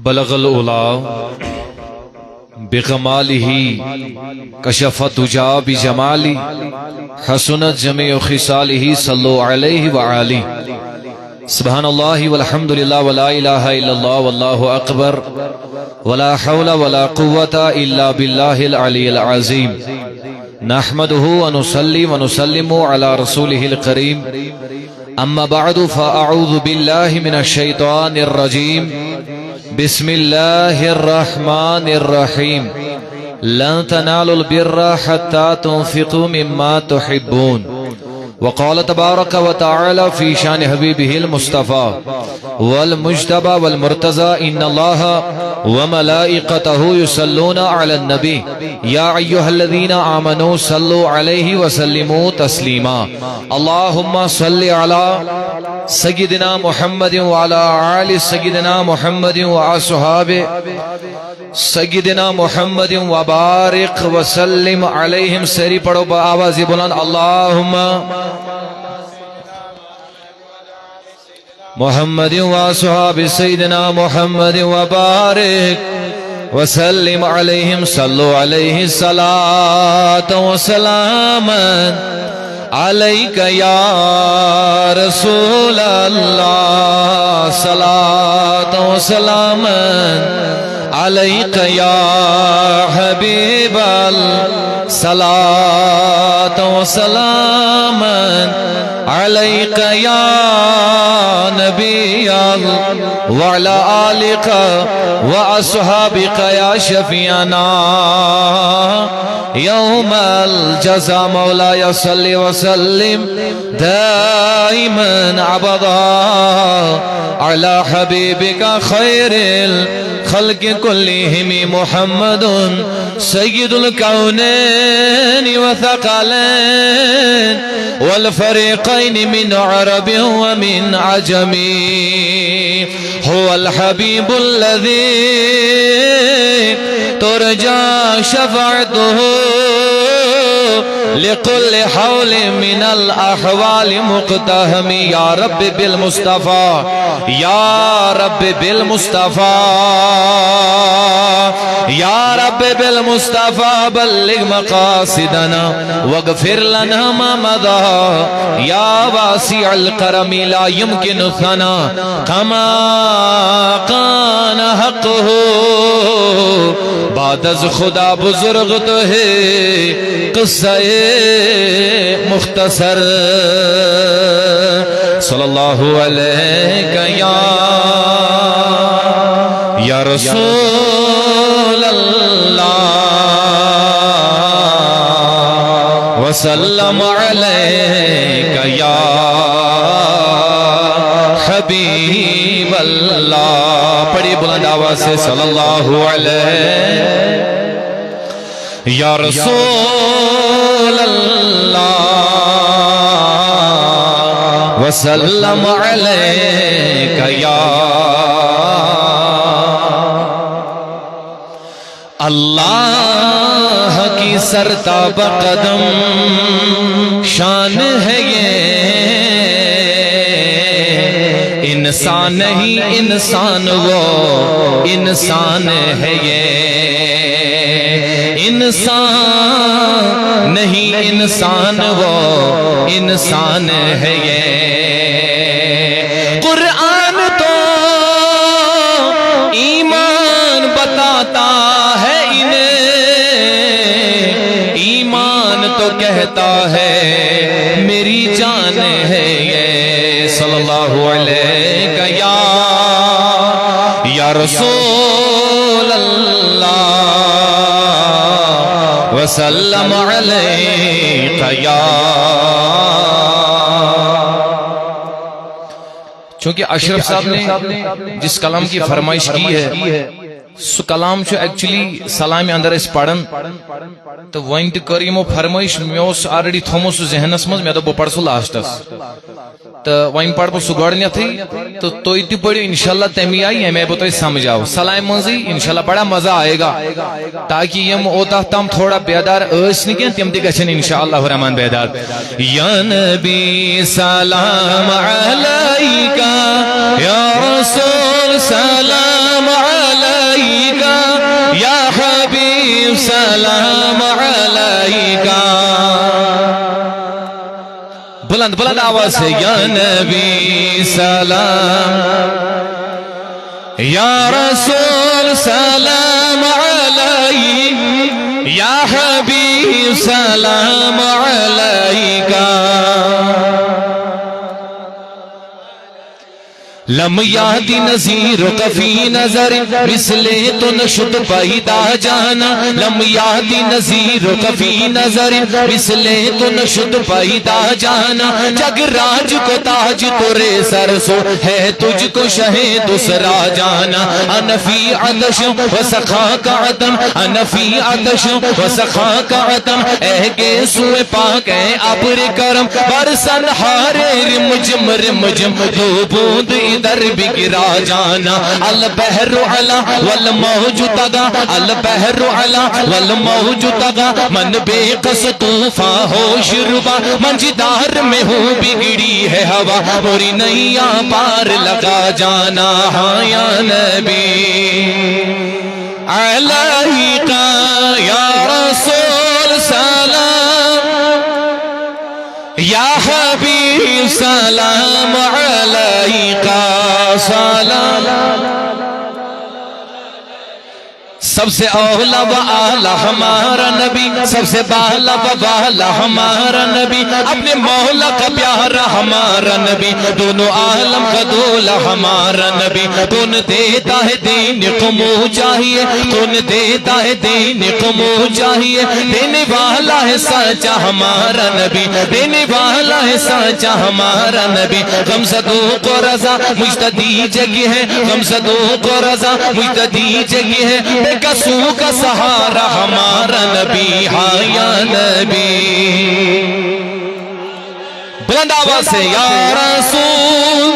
بلغ العلا بکمالہ کشف الدجی بجمالہ حسنت جمیع خصالہ صلو علیہ وآلہ سبحان اللہ والحمد للہ ولا الہ الا اللہ واللہ اکبر ولا حول ولا قوة الا باللہ العلی العظیم نحمده ونصلي ونسلم على رسوله الكريم اما بعد فاعوذ بالله من الشيطان الرجيم بسم الله الرحمن الرحيم لن تنالوا البر حتى تنفقوا مما تحبون وقال تبارك وتعالى في شان حبيبه المصطفى والمجتبى والمرتضى إن الله وملائكته يصلون على النبي يا أيها الذين آمنوا صلوا عليه وسلموا تسليما اللهم صل على سيدنا محمد وعلى آل سيدنا محمد وأصحابه سيدنا محمد وبارك وسلم عليهم سری پڑھو بآواز بلند اللهم محمد وصحاب سيدنا محمد وبارك وسلم عليهم صلوا عليه الصلاة وسلاما عليك يا رسول الله صلاة وسلاما عليك يا حبيب الله صلاة وسلاما عليك يا نبي الله وعلى آلك وأصحابك يا شفيعنا يوم الجزاء مولاي صل وسلم دائما أبدا على حبيبك خير الخلق كلهم محمد سيد الكونين وثقلين والفريقين من عرب ومن عجم هو الحبيب الذي ترجى شفاعته لكل حول من الأحوال مقتهم يا رب بالمصطفى يا رب بالمصطفى يا رب بالمصطفى بلغ مقاصدنا واغفر لنا ما مضى يا واسع الكرم لا يمكن ثنا كما كان حقه بعد از خدا بزرگ تو ہے قصہ مختصر صلی اللہ علیہ یا رسول اللہ وسلم علیک یا حبیب اللہ پڑھی بلند آواز سے صلی اللہ علیہ یا رسول اللہ وسلم علیک یا اللہ کی سرتاب قدم شان ہے یہ انسان نہیں انسان وہ انسان ہے یہ انسان نہیں انسان وہ انسان ہے یہ قرآن تو ایمان بتاتا ہے انہیں ایمان تو کہتا ہے میری جان ہے یہ صلی اللہ علیہ یا رسول اللہ وسلم علیک یا چونکہ اشرف صاحب نے جس کلام کی فرمائش کی ہے سو کلام چھو ایکچولی سلامی اندر اس پڑھن تو وائن تی کریمو فرمائش میں اس آرڈی تھومو سو ذہنس مز میں تو پڑھ سو لاسٹس تو وائن پڑھ پو سو گوڑنیا تھی تو توی تی پڑھو انشاءاللہ تیمی آئی ہے میں بتوئی سمجھاؤ سلام منزی انشاءاللہ بڑا مزہ آئے گا تاکہ یم اوتا تم تھوڑا بیدار اس نکیں تیم تی گچھن انشاءاللہ رحمان بیدار یا نبی سلام علیکہ یا رسول سلام علیکہ بلند بلند آواز سے یا نبی سلام یا رسول سلام علیک یا حبیب سلام علیکہ لم یاد نظیرک فی نظر مثل تو نشد پیدا جانا لم یاد نظیرک فی نظر مثل تو نشد پیدا جانا جگ راج کو تاج تورے سر سو ہے تجھ کو شہ دوسرا جانا انفی عطش و سخا کا عدم انفی عطش و سخا کا عدم اے گیسو پاک اے ابر کرم برسن ہارے رمجم رمجم دو بوند در بھی گرا جانا البحر علا والموج تگا البحر علا والموج تگا من بے قص طوفان ہو شربا منجدار میں ہوں بگڑی ہے ہوا موری نیا پار لگا جانا ہاں یا نبی علیکہ یا رسول سلام یا حبیب سلام علیکہ سلام سب سے اولا و اعلی ہمارا نبی سب سے بالا و بالا ہمارا نبی اپنے مولا کا پیارا ہمارا نبی دونوں عالم کا دولا ہمارا نبی کون دیتا ہے دین کو منہ چاہیے کون دیتا ہے دین کو منہ چاہیے دینے والا ہے سچا ہمارا نبی دینے والا ہے سچا ہمارا نبی غمزدوں کو رضا مجتدی جگہ ہے غمزدوں کو رضا مجتدی جگہ ہے کسو کا سہارا ہمارا نبی ہاں یا نبی بلند آواز سے یا رسول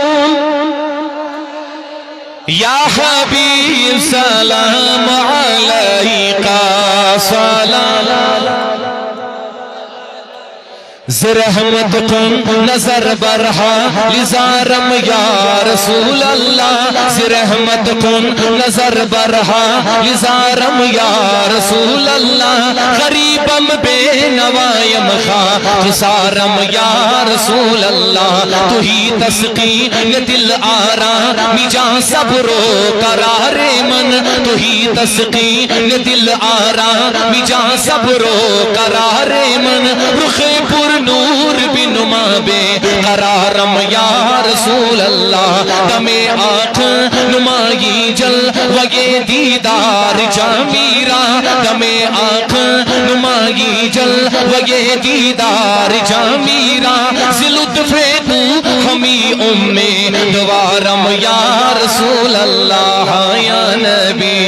یا حبیب سلام علیکہ سلام زرحمت کن نظر برہا لزارم یا رسول اللہ زرحمت کن نظر برہا لزارم یا رسول اللہ غریبم بے نوائم خواہ خسارم یا رسول اللہ تو ہی تسقین دل آرا مجا صبر و قرار من تو ہی تسقین دل آرا مجا صبر و قرار من رخ پر نور بنما بے قرارم یا رسول اللہ دم آنکھ نمائی جل وگے دیدار جا میرا دم آنکھ نمائی جل وگے دیدار جا میرا زلطف تو ہمی دوارم یا رسول اللہ یا نبی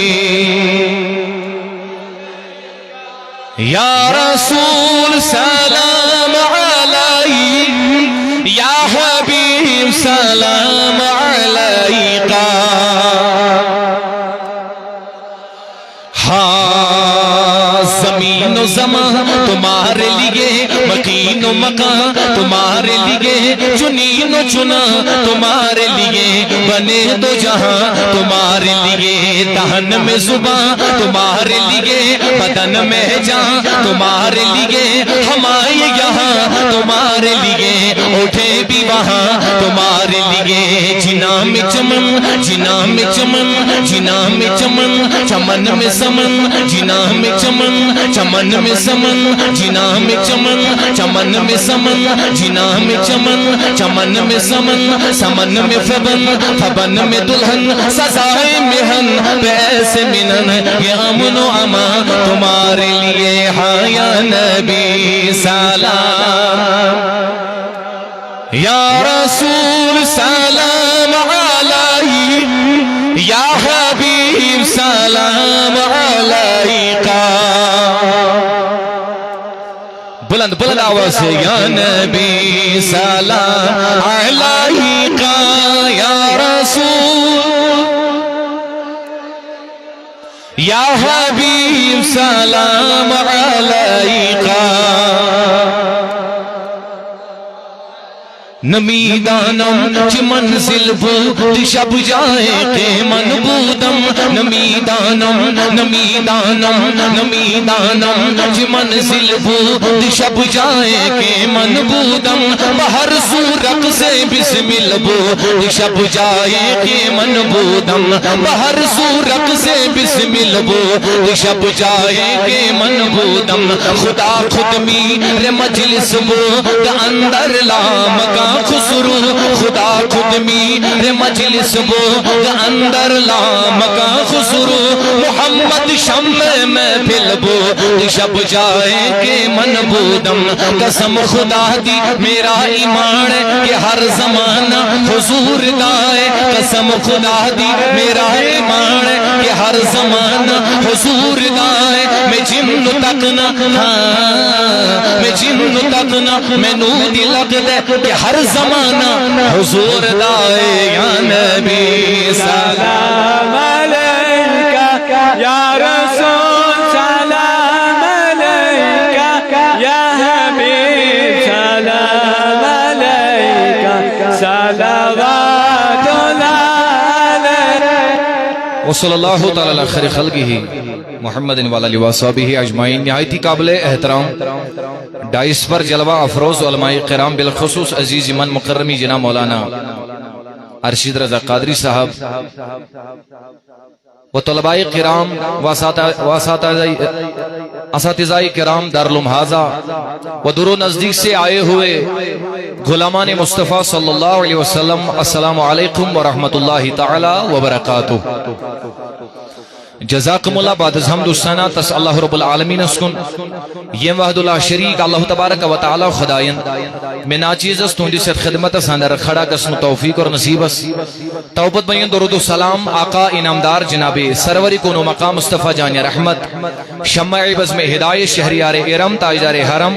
یا رسول سلام علیک یا حبیب سلام علیکہ ہاں زمین و زمان تمہارے لیے مکین و مکان تمہارے لیے چنین و چنا تمہارے لیے بنے دو جہاں تمہارے لیے دہن میں زبان تمہارے لیے بدن میں جان تمہارے لیے ہمارے یہاں تمہارے لیے اٹھے بھی وہاں تمہارے لیے جنا میں چمن جنا میں چمن جنا میں چمن چمن میں سمن جنا میں چمن چمن میں سمن جنا میں چمن چمن میں سمن جنا میں چمن چمن میں سمن سمن میں فبن فبن میں دلہن سزائے مہن پیسے منن یہ امن و امان تمہارے لیے ہاں یا نبی سلام یا رسول سلام علیک یا حبیب سلام علیکہ بلند بلند آواز سے یا نبی سلام علیکہ یا رسول یا حبیب سلام علیکہ نمیدانم چه منزل بود شب جائے کہ من بودم نمیدانم چه منزل بود شب جائے کہ من بودم بہر سورق سے بسمل بود شب جائے کہ من بودم بہر سورق سے بسمل بود شب جائے کہ من بودم خدا خود میر مجلس بود اندر لامکان خسرو خدا خود میر مجلس بود اندر لامکان خسرو محمد شمع محفل بود شب جائے کہ من بودم قسم خدا دی میرا ایمان کہ ہر زمانہ حضور دائے قسم خدا دی میرا ایمان کہ ہر زمانہ حضور دائے میں جن تکنا میں نو دی لگ دے کہ ہر زمانہ حضور دائے یا نبی سلام علیکہ یا رسول سلام علیکہ یا حبیب سلام علیکہ صلوات اللہ علیہ وصلی اللہ تعالی علی خیر خلقہ محمد وعلی وصحبہ اجمعین۔ نہایت ہی قابل احترام ڈائس پر جلوہ افروز علماء کرام بالخصوص عزیز من مکرمی جناب مولانا ارشد رضا قادری صاحب و طلباء کرام و اساتذہ کرام دارالمحاضہ و دور و نزدیک سے آئے ہوئے غلامان مصطفیٰ صلی اللہ علیہ وسلم، السلام علیکم ورحمۃ اللہ تعالی وبرکاتہ۔ جزاکم اللہ بعد از حمد الثنا تس اللہ رب العالمین اسکن یم وحد اللہ شریک اللہ تبارک و تعالی خداین میں ناچیز اس تہندی سے خدمت اندر کھڑا قسم توفیق اور نصیب اس توبت بین درود و سلام آقا انعامدار جناب سروری کونو مقام مصطفیٰ جان رحمت شمع بزم ہدایت شہریار ارم تاجدار حرم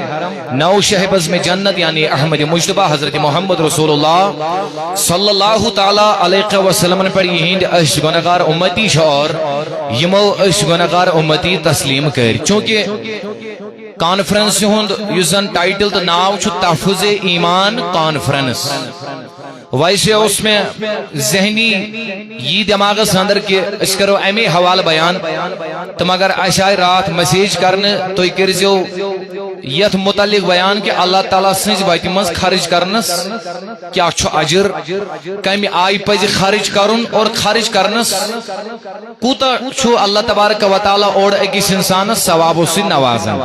نو شہ بزم جنت یعنی احمد مجتبہ حضرت محمد رسول اللہ صلی اللہ تعالی علیہ وسلم پر یہند اش گناہگار امتی شعور یمو اش گناہگار امتی تسلیم کر چونکہ کانفرنس ہند یوزن ٹائٹل تو ناو چھو تحفظ ایمان کانفرنس ویسے اس میں ذہنی یہ دماغ اندر کہ اس کرو امی حوال بیان تو مگر اشائے رات مسیج کرنے تو کرزو یت متعلق بیان کہ اللہ تعالیٰ سنج ویتی منز خارج کرنس کیا چھو اجر کمی آئی پج خارج کرن اور خارج کرنس کوتا چھو اللہ تبارک و تعالیٰ اور اکیس انسان ثواب سے نوازن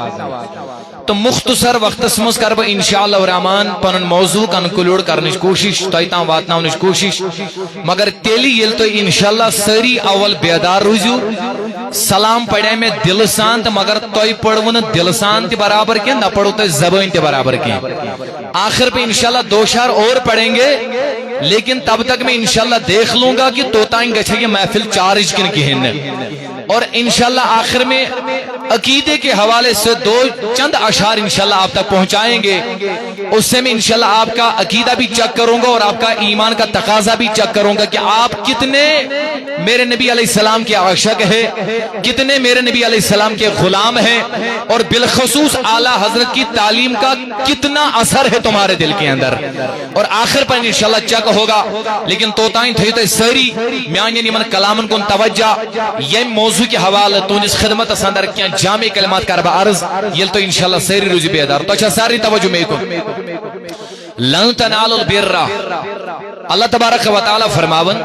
تو مختصر وقت سمجھ کر با انشاءاللہ الرحمن پنن موضوع کنکلوڈ کرنیش کوشش تایتاں واتناونیش کوشش مگر تیلی یل تو انشاءاللہ سری اول بیدار روزیو سلام پڑھے میں دلسان تو مگر توی پڑھون دلسان تی برابر کے نہ پڑھو تو زبان تی برابر کے آخر پہ انشاءاللہ دو شار اور پڑھیں گے لیکن تب تک میں انشاءاللہ دیکھ لوں گا کہ توتائیں گچھے یہ محفل چارج کن کی ہن اور انشاءاللہ آخر میں عقیدے کے حوالے سے دو چند اشعار انشاءاللہ آپ تک پہنچائیں گے اس سے میں انشاءاللہ آپ کا عقیدہ بھی چیک کروں گا اور آپ کا ایمان کا تقاضا بھی چیک کروں گا کہ آپ کتنے میرے نبی علیہ السلام کے عاشق ہیں، کتنے میرے نبی علیہ السلام کے غلام ہیں اور بالخصوص اعلیٰ حضرت کی تعلیم کا کتنا اثر ہے تمہارے دل کے اندر اور آخر پر انشاءاللہ چیک ہوگا لیکن توتائیں تھے تو سری میانی من کلامن کن توجہ یہ موضوع کے حوالے تو اس خدمت اندر کیا جامع کلمات کا ربا عرض یل تو انشاءاللہ سری روزی بیدار تو اچھا ساری توجہ میں کو لن تنالوا البر اللہ تبارک و تعالی فرماون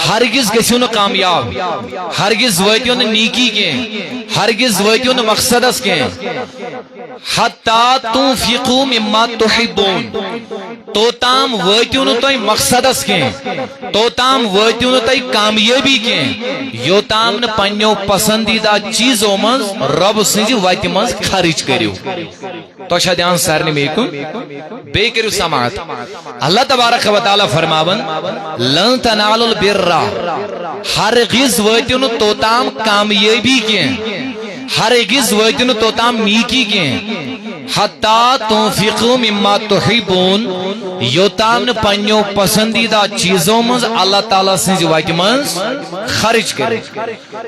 ہرگز گسیون کامیاب ہرگز ویتیون نیکی کے ہرگز ویتیون مقصدس کے حتی تنفقوا مما تحبون تو تام ویتیون تو مقصدس کے تو تام ویتیون تو کامیابی کے یو تام نے پنیو پسندیدہ چیزوں مز رب سنجی ویتی مز خارج کریو تو اچھا دھیان سارنے میں کو بے کرو سماعت اللہ تبارک و تعالی فرماون لن تنالوا البر ہرگز ویتیون تو تام کامیابی کے ہرگز ویتیون تو تام نیکی کے حتی تنفقوا مما تحبون یوتام نہ پنیو پسندیدہ چیزوں مز اللہ تعالیٰ سنز وقت مز خرچ کرے.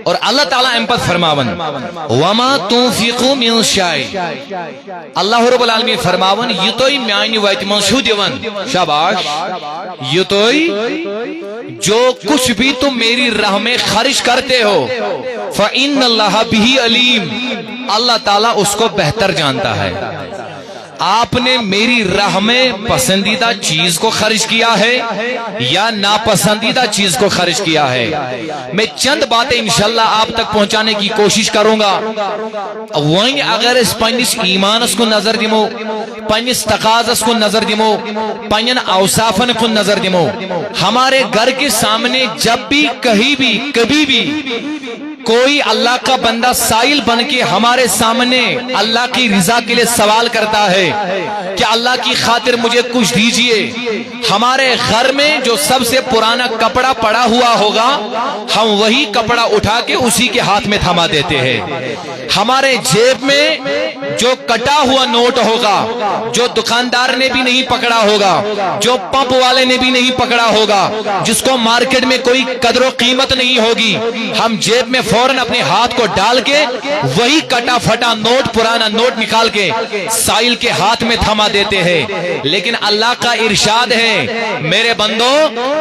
اور اللہ تعالیٰ ام پت فرماون وما تنفقوا من شیء اللہ رب العالمین فرماون یہ توئی میانی وقت مز چھو دیون شاباش یہ توئی جو کچھ بھی تم میری راہ میں خرچ کرتے ہو فإن اللہ بہ علیم اللہ تعالیٰ اس کو بہتر جانتا ہے. آپ نے میری راہ میں پسندیدہ چیز کو خرچ کیا ہے یا ناپسندیدہ چیز کو خرچ کیا ہے. میں چند باتیں انشاءاللہ آپ تک پہنچانے کی کوشش کروں گا. وہیں اگر اس پنس ایمانس کو نظر دمو پنس تقاضس کو نظر دمو پنن اوصافن کو نظر دمو ہمارے گھر کے سامنے جب بھی کہیں بھی کبھی بھی کوئی اللہ کا بندہ سائل بن کے ہمارے سامنے اللہ کی رضا کے لیے سوال کرتا ہے کہ اللہ کی خاطر مجھے کچھ دیجئے، ہمارے گھر میں جو سب سے پرانا کپڑا پڑا ہوا ہوگا ہم وہی کپڑا اٹھا کے اسی کے ہاتھ میں تھما دیتے ہیں. ہمارے جیب میں جو کٹا ہوا نوٹ ہوگا جو دکاندار نے بھی نہیں پکڑا ہوگا جو پمپ والے نے بھی نہیں پکڑا ہوگا جس کو مارکیٹ میں کوئی قدر و قیمت نہیں ہوگی ہم جیب میں فوراً اپنے ہاتھ کو ڈال کے وہی کٹا پھٹا نوٹ پرانا نوٹ نکال کے سائل کے ہاتھ میں تھما دیتے ہیں. لیکن اللہ کا ارشاد ہے میرے بندو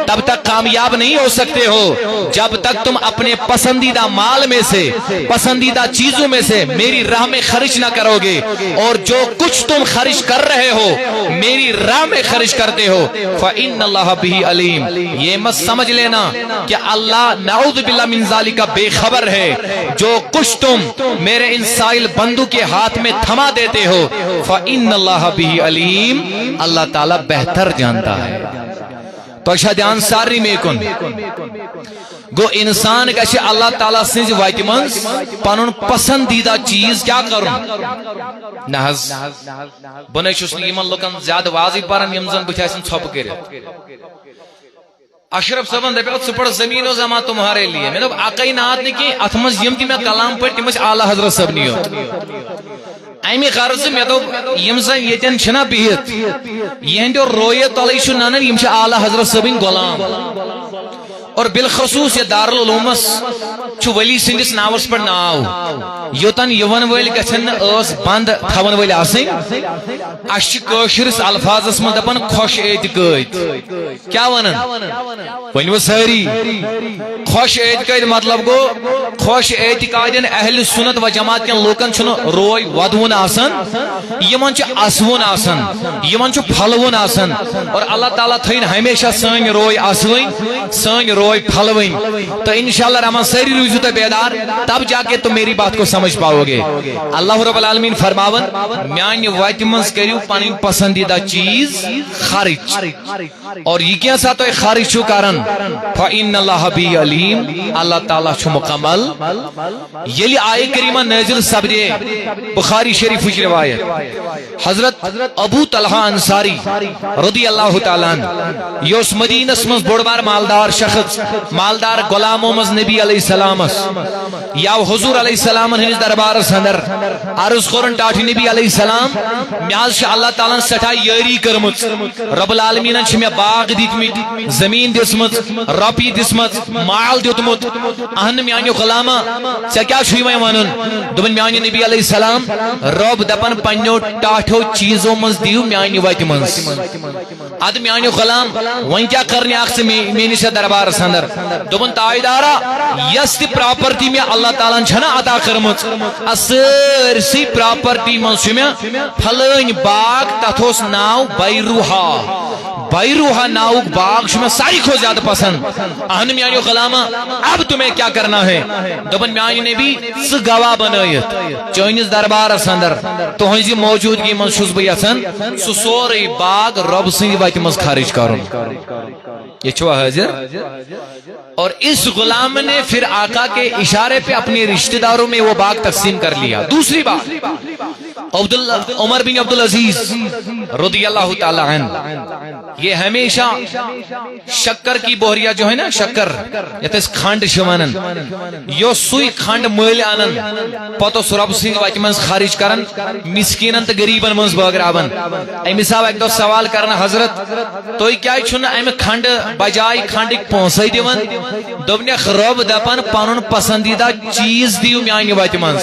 تب تک کامیاب نہیں ہو سکتے ہو جب تک تم اپنے پسندیدہ مال میں سے پسندیدہ چیزوں میں سے میری راہ میں خرچ نہ کرو گے. اور جو کچھ تم خرچ کر رہے ہو میری راہ میں خرچ کرتے ہو فإن اللہ بہ علیم یہ مت سمجھ لینا کہ اللہ نعوذ باللہ من ذالک بے خبر ہے. جو کچھ تم میرے ان سائل بندو کے ہاتھ میں تھما دیتے ہو فإن اللہ بہ علیم اللہ تعالی بہتر جانتا ہے. تو دھیان ساری میں کن گو انسان گھے اللہ تعالیٰ سنز وتہ مز پن پسندیدہ چیز کیا کرن نہ بہ چھس نمن لکن زیادہ واضح پران یم زن بت ژھپ کر. اشرف صاحبن دپیو ثہ پڑھ زمین و زمان تمہارے لیے. میں دپ اکی نات نی ات مز یم تہ میں کلام پڑھ تم اعلیٰ حضرت صاحب نیو امی غرض میں دپ یم زن یتن چھنا بہت یہندو رویہ تلے چھ ننن یم چھ اعلیٰ حضرت صاحبن غلام. اور بالخصوص یہ دارالعلومس ولی سندس ناوس پر ناو یوتن یون ول گھن اس بند تھون ول آسن اس کشرس الفاظس من دپان خوش اعتقاد کیا ونن ونو ساری خوش اعتقاد مطلب گو خوش اعتقاد اہل سنت و جماعت کن لوکن چھن روی ودون آسن یمن چھ اسون آسن یمن چھ پھلون آسن. اور اللہ تعالیٰ تھین ہمیشہ سن روی اسوین سن روی پھلوین. تو انشاءاللہ رحمان ساری روزو تو بیدار تب جا کے تم میری بات کو سمجھ پاؤ گے. اللہ رب العالمین فرماون میانی وتہ مز کریو پنن پسندیدہ چیز خرچ. اور یہ کیا سا تو خرچ چھو کرن فإن اللہ بہ علیم اللہ تعالیٰ چھو مکمل. یلی آیہ کریمہ نازل سپدے بخاری شریف کی روایت حضرت ابو طلحہ انصاری رضی اللہ تعالیٰ عنہ یوس مدینس مز بڑ بار مالدار شخص مالدار غلاموں مز نبی علیہ السلام یا حضور علیہ السلام ہنس دربار اندر عرض کرن ٹاٹھ نبی علیہ السلام میاز اللہ تعالیٰ سٹھا یاری کرمت رب العالمین میں باغ دیتمت زمین دسمت رپی دسمت مال دیتمت اہن میانی غلامہ ژے کیا چھوئی میں ونن دپن میانی نبی علیہ السلام رب دپن پنیو ٹاٹھو چیزوں مز دیو میانی وتہ مز. اد میانی غلام ون کیا کرنے اخ میانس دربار اندر دپن تاجدارا یس تہ پراپرٹی میں اللہ تعالیٰ چھنا عطا کرمت سرسی پراپرٹی مز میں پھلٲنۍ باغ تتھ اوس ناو بیروہا ناؤک باغ میں ساری کو زیادہ پسند. اہن میانی غلامہ اب تمہیں کیا کرنا ہے دپن میانی نبی سہ گواہ بنائیت چٲنِس دربارس اندر تہنزِ موجودگی مز چھس بہ یژھان سہ سورے باغ رب سٕنٛدِ وتہِ مز خرچ کرن. یہ چھوا حاضر. اور اس غلام نے پھر آقا کے اشارے پہ اپنے رشتہ داروں میں وہ باغ تقسیم کر لیا. دوسری بات عمر بن عبدالعزیز رضی اللہ تعالی عنہ یہ ہمیشہ شکر کی بوہریا جو ہے نا شکر یتس کھنڈ شوانن یو سوئی کھنڈ مل انن پتو رب سند وتہ من خارج کرن مسکینن تو غریبن من بٲگراون امس آو ایک دو سوال کرنا حضرت تھی کیا چھن ام کھنڈ بجائے کھنڈک پونسے دِوان دوپنکھ رب دپان پنن پسندیدہ چیز دیو میانہ وتہ من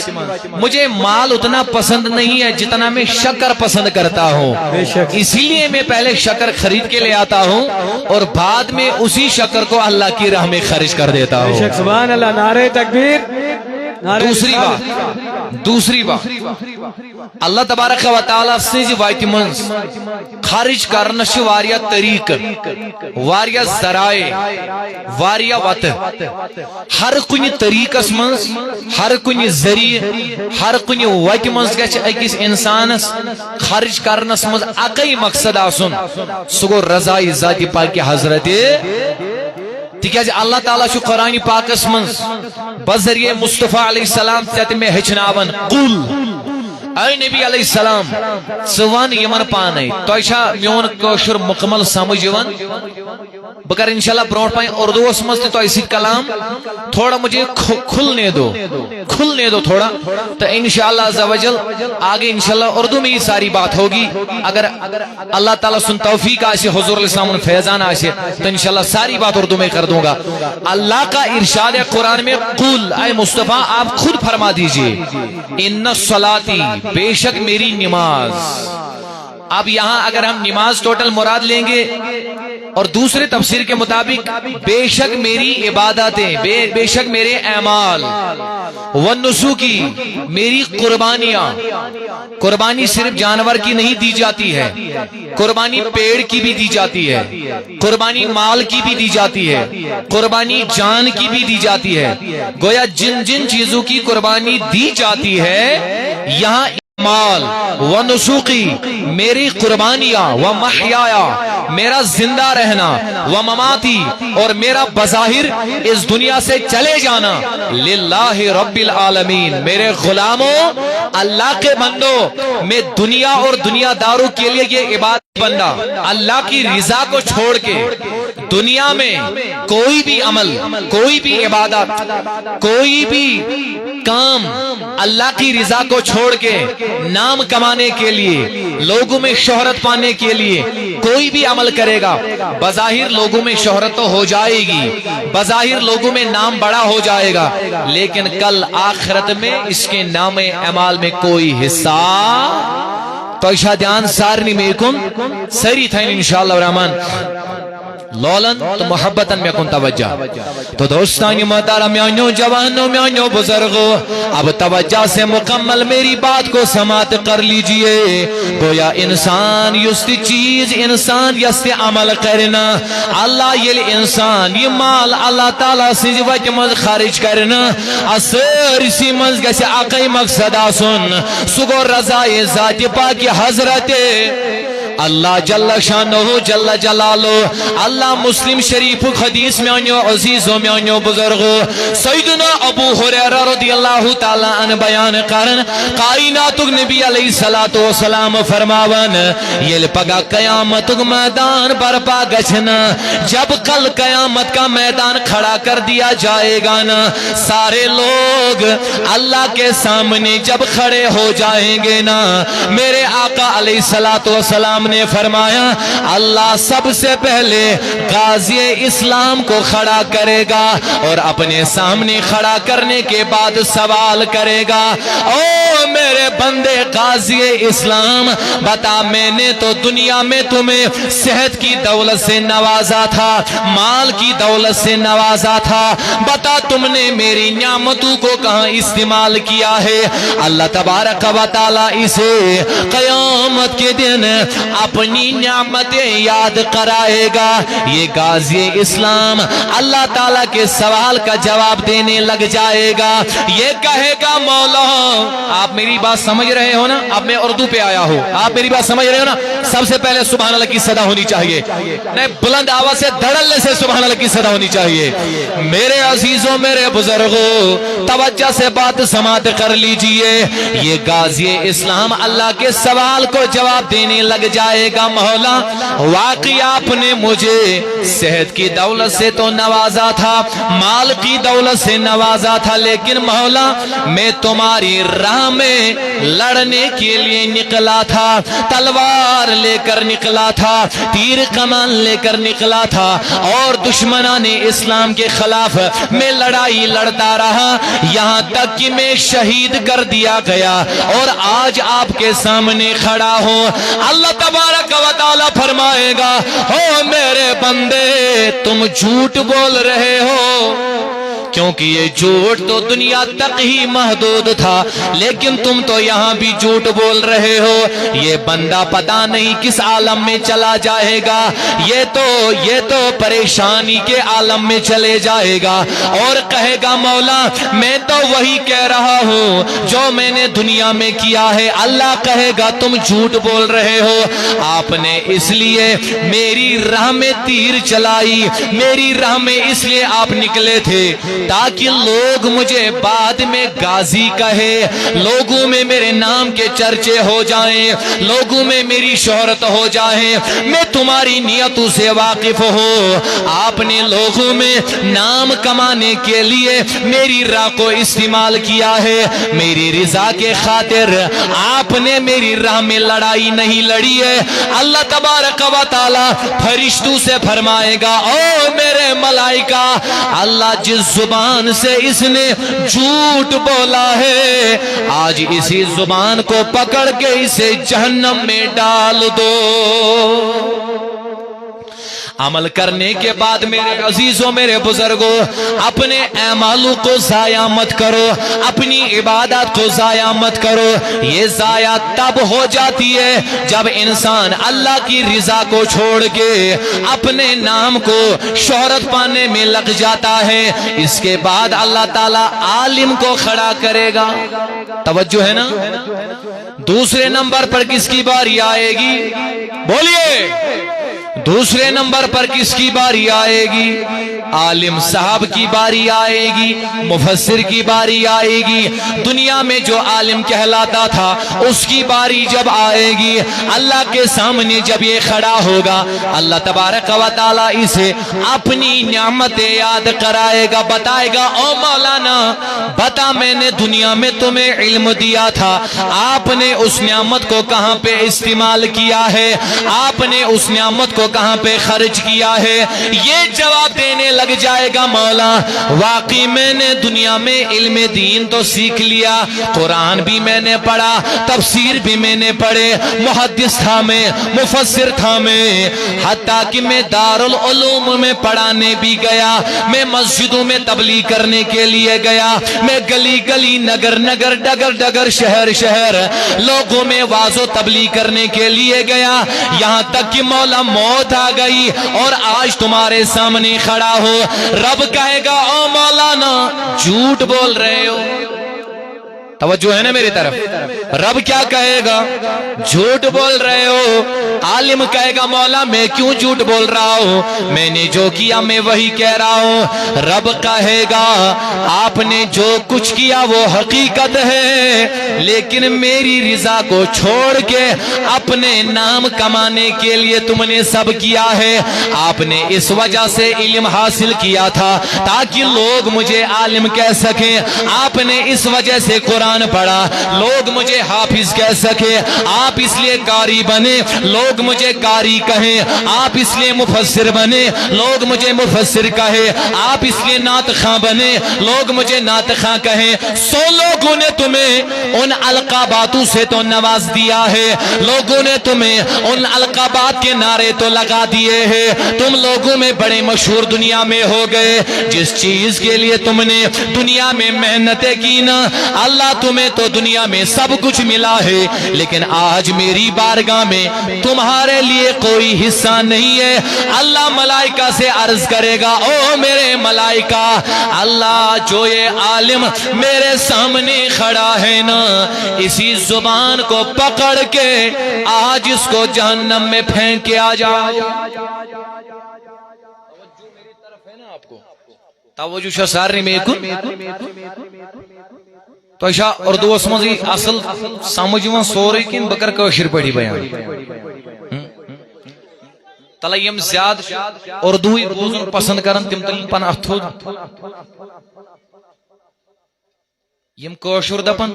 مجھے مال اتنا پسند نہیں ہے جتنا میں شکر پسند کرتا ہوں اسی لیے میں پہلے شکر خرید کے لے آتا ہوں اور بعد میں اسی شکر کو اللہ کی راہ میں خرچ کر دیتا ہوں سبحان اللہ نعرہ تکبیر دوسری بات اللہ تبارک و تعالی سز وتہ من خرچ کرنس واریاہ طریقہ واریاہ ذرائع واریاہ وتہ ہر کن طریقس من ہر کن ذریعہ ہر کن وتہ من گژھِ أکِس انسانس خرچ کرنس من اکے مقصد آسن سہ گو رضائے ذات پاک حضرت تکیاز اللہ تعالیٰ چھُ قرآن پاکس من بذریعہ مصطفیٰ علیہ السلام تے میں ہچناون قل اے نبی علیہ السلام ژٕ یمن پانے تۄہہِ چھا میون کٲشُر مکمل سمجھ یوان بہ کر انشاءاللہ برونٹ پائیں اردوس مز تہ سۭتۍ کلام تھوڑا مجھے کھلنے دو تھوڑا تو انشاءاللہ عز و جل آگے انشاءاللہ اردو میں یہ ساری بات ہوگی اگر اللہ تعالیٰ سن توفیق آسے حضور علیہ السلام فیضان آسے تو انشاءاللہ ساری بات اردو میں کر دوں گا اللہ کا ارشاد ہے قرآن میں قل اے مصطفیٰ آپ خود فرما دیجئے ان الصلاتی بے شک میری نماز اب یہاں اگر ہم نماز ٹوٹل مراد لیں گے اور دوسرے تفسیر کے مطابق بے شک میری عبادتیں بے شک میرے اعمال والنسوکی میری قربانیاں قربانی صرف جانور کی نہیں دی جاتی ہے قربانی پیڑ کی بھی دی جاتی ہے قربانی مال کی بھی دی جاتی ہے قربانی جان کی بھی دی جاتی ہے گویا جن جن چیزوں کی قربانی دی جاتی ہے یہاں مال و نسوقی میری قربانیاں و محیایا میرا زندہ رہنا و مماتی اور میرا بظاہر اس دنیا سے چلے جانا للہ رب العالمین میرے غلاموں اللہ کے بندوں میں دنیا اور دنیا داروں کے لیے یہ عبادت بننا اللہ کی رضا کو چھوڑ کے دنیا میں کوئی بھی عمل کوئی بھی عبادت کوئی بھی کام اللہ کی رضا کو چھوڑ کے نام کمانے کے لیے لوگوں میں شہرت پانے کے لیے کوئی بھی عمل کرے گا بظاہر لوگوں میں شہرت تو ہو جائے گی بظاہر لوگوں میں نام بڑا ہو جائے گا لیکن کل آخرت میں اس کے نام اعمال میں کوئی حصہ تو شادیان سارنی میکن سری تھائن انشاءاللہ الرحمن لولن تو محبتاً میں کن توجہ تو دوستانی محترم میانو جوانو میانو بزرگو اب توجہ سے مکمل میری بات کو سماعت کر لیجئے گویا انسان یست چیز انسان یست عمل کرنا اللہ یہ انسان یہ مال اللہ تعالیٰ سے وقت مز خارج کرنا اثر سی مز گیسے آقای مقصد آسن سگو رضائے ذات پاک حضرت اللہ جل شانہ جل جلالہ اللہ مسلم شریف حدیث میں آنیو عزیزوں میں آنیو بزرگو سیدنا ابو ہریرہ رضی اللہ تعالی عنہ بیان کرن کائنات نبی علیہ السلام فرماون یہ پگا قیامت میدان برپا گچنا جب کل قیامت کا میدان کھڑا کر دیا جائے گا نا سارے لوگ اللہ کے سامنے جب کھڑے ہو جائیں گے نا میرے آقا علیہ السلام نے فرمایا اللہ سب سے پہلے غازی اسلام کو کھڑا کرے گا اور اپنے سامنے کھڑا کرنے کے بعد سوال کرے گا او میرے بندے غازی اسلام بتا میں نے تو دنیا میں تمہیں صحت کی دولت سے نوازا تھا مال کی دولت سے نوازا تھا بتا تم نے میری نعمتوں کو کہاں استعمال کیا ہے اللہ تبارک و تعالی اسے قیامت قیامت کے دن اپنی نعمتیں یاد کرائے گا. یہ غازی اسلام اللہ تعالیٰ کے سوال کا جواب دینے لگ جائے گا. یہ کہے گا مولا. آپ میری بات سمجھ رہے ہو نا؟ اب میں اردو پہ آیا ہوں, آپ میری بات سمجھ رہے ہو نا؟ سب سے پہلے سبحان اللہ کی صدا ہونی چاہیے, نہیں بلند آواز سے دھڑلنے سے سبحان اللہ کی صدا ہونی چاہیے. میرے عزیزوں, میرے بزرگوں, توجہ سے بات سماعت کر لیجئے. یہ غازی اسلام اللہ کے سوال کو جواب دینے لگ جائے گا. مولا واقعی آپ نے مجھے صحت کی دولت سے تو نوازا تھا, مال کی دولت سے نوازا تھا, لیکن مولا میں تمہاری راہ میں لڑنے کے لیے نکلا تھا, تلوار لے کر نکلا تھا, تیر کمان لے کر نکلا تھا, اور دشمنان اسلام کے خلاف میں لڑائی لڑتا رہا, یہاں تک کہ میں شہید کر دیا گیا, اور آج آپ کے سامنے کھڑا ہوں. اللہ تبارک و تعالی فرمائے گا, او میرے بندے تم جھوٹ بول رہے ہو, کیونکہ یہ جھوٹ تو دنیا تک ہی محدود تھا, لیکن تم تو یہاں بھی جھوٹ بول رہے ہو. یہ بندہ پتہ نہیں کس عالم میں چلا جائے گا, یہ تو پریشانی کے عالم میں چلے جائے گا, اور کہے گا مولا میں تو وہی کہہ رہا ہوں جو میں نے دنیا میں کیا ہے. اللہ کہے گا تم جھوٹ بول رہے ہو, آپ نے اس لیے میری راہ میں تیر چلائی, میری راہ میں اس لیے آپ نکلے تھے تاکہ لوگ مجھے بعد میں غازی کہے, لوگوں میں میرے نام کے چرچے ہو جائیں, لوگوں میں میری شہرت ہو جائے. میں تمہاری نیتوں سے واقف ہوں. آپ نے لوگوں میں نام کمانے کے لیے میری راہ کو استعمال کیا ہے, میری رضا کے خاطر آپ نے میری راہ میں لڑائی نہیں لڑی ہے. اللہ تبارک و تعالی فرشتوں سے فرمائے گا, او میرے ملائکہ, اللہ جس زبان سے اس نے جھوٹ بولا ہے آج اسی زبان کو پکڑ کے اسے جہنم میں ڈال دو. عمل کرنے کے بعد میرے عزیزوں, میرے بزرگوں, اپنے اعمالوں کو ضائع مت کرو, اپنی عبادات کو ضائع مت کرو. یہ ضائع تب ہو جاتی ہے جب انسان اللہ کی رضا کو چھوڑ کے اپنے نام کو شہرت پانے میں لگ جاتا ہے. اس کے بعد اللہ تعالیٰ عالم کو کھڑا کرے گا. توجہ ہے نا؟ دوسرے نمبر پر کس کی باری آئے گی؟ بولیے, دوسرے نمبر پر کس کی باری آئے گی؟ عالم صاحب کی باری آئے گی, مفسر کی باری آئے گی. دنیا میں جو عالم کہلاتا تھا اس کی باری جب آئے گی, اللہ کے سامنے جب یہ کھڑا ہوگا, اللہ تبارک و تعالی اسے اپنی نعمتیں یاد کرائے گا, بتائے گا او مولانا بتا میں نے دنیا میں تمہیں علم دیا تھا, آپ نے اس نعمت کو کہاں پہ استعمال کیا ہے, آپ نے اس نعمت کو کہاں پہ خرچ کیا ہے؟ یہ جواب دینے لگ جائے گا, مولا واقعی میں نے دنیا میں علم دین تو سیکھ لیا, قرآن بھی میں نے پڑھا, تفسیر بھی میں نے پڑھے, محدث تھا میں, مفسر تھا میں, حتیٰ کہ میں دارالعلوم میں پڑھانے بھی گیا, میں مسجدوں میں تبلیغ کرنے کے لیے گیا, میں گلی گلی, نگر نگر, ڈگر ڈگر, شہر شہر لوگوں میں واعظ و تبلیغ کرنے کے لیے گیا, یہاں تک کہ مولا موت آ گئی اور آج تمہارے سامنے کھڑا ہو. رب کہے گا او مولانا جھوٹ بول رہے ہو. توجہ ہے نا میری طرف؟ رب کیا کہے گا؟ جھوٹ بول رہے ہو. عالم کہے گا مولا میں کیوں جھوٹ بول رہا ہوں, میں نے جو کیا میں وہی کہہ رہا ہوں. رب کہے گا آپ نے جو کچھ کیا وہ حقیقت ہے, لیکن میری رضا کو چھوڑ کے اپنے نام کمانے کے لیے تم نے سب کیا ہے. آپ نے اس وجہ سے علم حاصل کیا تھا تاکہ لوگ مجھے عالم کہہ سکیں, آپ نے اس وجہ سے قرآن پڑھا لوگ مجھے حافظ کہہ سکے, آپ اس لیے قاری بنے لوگ مجھے قاری کہیں, آپ اس لیے مفسر بنے لوگ مجھے مفسر کہے, آپ اس لیے نعت خواں بنے لوگ مجھے نعت خواں کہیں. 100 لوگوں نے تمہیں ان القاباتوں سے تو نواز دیا ہے, لوگوں نے تمہیں ان القابات کے نعرے تو لگا دیے ہیں, تم لوگوں میں بڑے مشہور دنیا میں ہو گئے. جس چیز کے لیے تم نے دنیا میں محنتیں کی نا اللہ تمہیں تو دنیا میں سب کچھ ملا ہے لیکن آج میری بارگاہ میں تمہارے لیے کوئی حصہ نہیں ہے. اللہ ملائکہ سے عرض کرے گا او میرے ملائکہ, اللہ جو یہ عالم میرے سامنے کھڑا ہے نا, اسی زبان کو پکڑ کے آج اس کو جہنم میں پھینک کے آ جاؤ. توجہ چھا سارنی میں کن تو اشا اردو اسمزی اصل سمجھ ون سوری کن بکر کشر پڑھی بیان تلا یم زیاد اردو بوزن پسند کرن تم تلن پن اتھو یم کشر دپن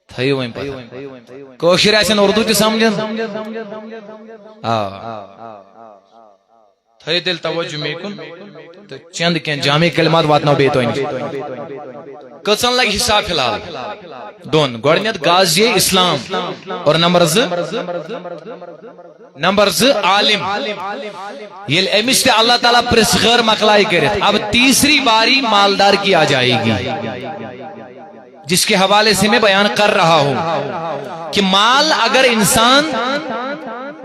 تھیو ویم پتہ کشر ایسن اردو تی سمجھن تھے دل توجہ میں کن تو چند کین جامع کلمات واتناو بیتو انجی کچن لگ حساب فی الحال دون گوڑنیت غازی اسلام اور نمبر ز عالم یہ امس اللہ تعالیٰ پرسغر مقلائی کرے. اب تیسری باری مالدار کی آ جائے گی جس کے حوالے سے میں بیان کر رہا ہوں کہ مال اگر انسان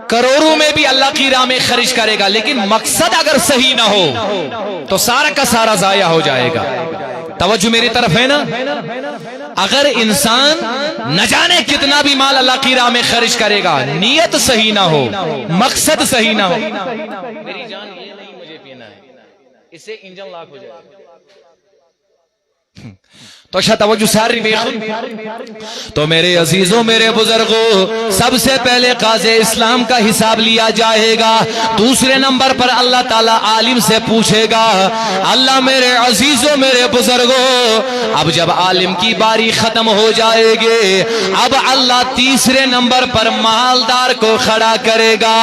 کروڑوں میں بھی اللہ کی راہ میں خرچ کرے گا لیکن مقصد اگر صحیح نہ ہو تو سارا کا سارا ضائع ہو جائے گا. توجہ میری طرف ہے نا. اگر انسان نہ جانے کتنا بھی مال اللہ کی راہ میں خرچ کرے گا, نیت صحیح نہ ہو, مقصد صحیح نہ ہو, میری جان یہ نہیں مجھے پینا ہے, اس سے انجن لاک ہو جائے گا. تو اچھا توجہ ساری تو میرے عزیزوں میرے بزرگوں, سب سے پہلے قاضی اسلام کا حساب لیا جائے گا. دوسرے نمبر پر اللہ تعالیٰ عالم سے پوچھے گا. اللہ میرے عزیزوں میرے بزرگوں, اب جب عالم کی باری ختم ہو جائے گی, اب اللہ تیسرے نمبر پر مالدار کو کھڑا کرے گا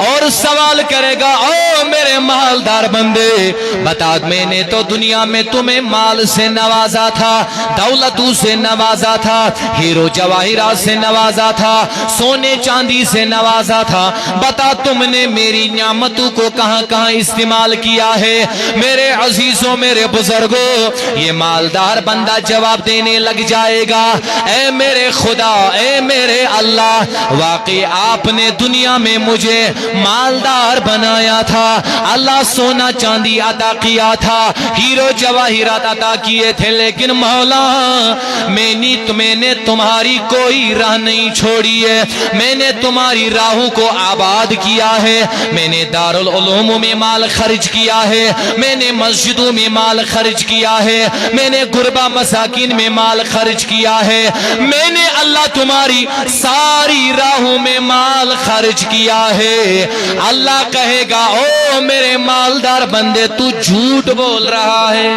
اور سوال کرے گا او میرے مالدار بندے, بتا میں نے تو دنیا میں تمہیں مال سے نوازا تھا, دولتوں سے نوازا تھا, ہیرو جواہرات سے نوازا تھا, سونے چاندی سے نوازا تھا, بتا تم نے میری نعمتوں کو کہاں کہاں استعمال کیا ہے. میرے عزیزوں میرے بزرگوں, یہ مالدار بندہ جواب دینے لگ جائے گا اے میرے خدا, اے میرے اللہ, واقعی آپ نے دنیا میں مجھے مالدار بنایا تھا, اللہ سونا چاندی عطا کیا تھا, ہیرو جواہرات عطا کیے تھے, لیکن مولا میں نے تمہاری کوئی راہ نہیں چھوڑی ہے, میں نے تمہاری راہوں کو آباد کیا ہے, میں نے دارالعلوم میں مال خرچ کیا ہے, میں نے مسجدوں میں مال خرچ کیا ہے, میں نے غربا مساکین میں مال خرچ کیا ہے, میں نے اللہ تمہاری ساری راہوں میں مال خرچ کیا ہے. اللہ کہے گا او میرے مالدار بندے تو جھوٹ بول رہا ہے.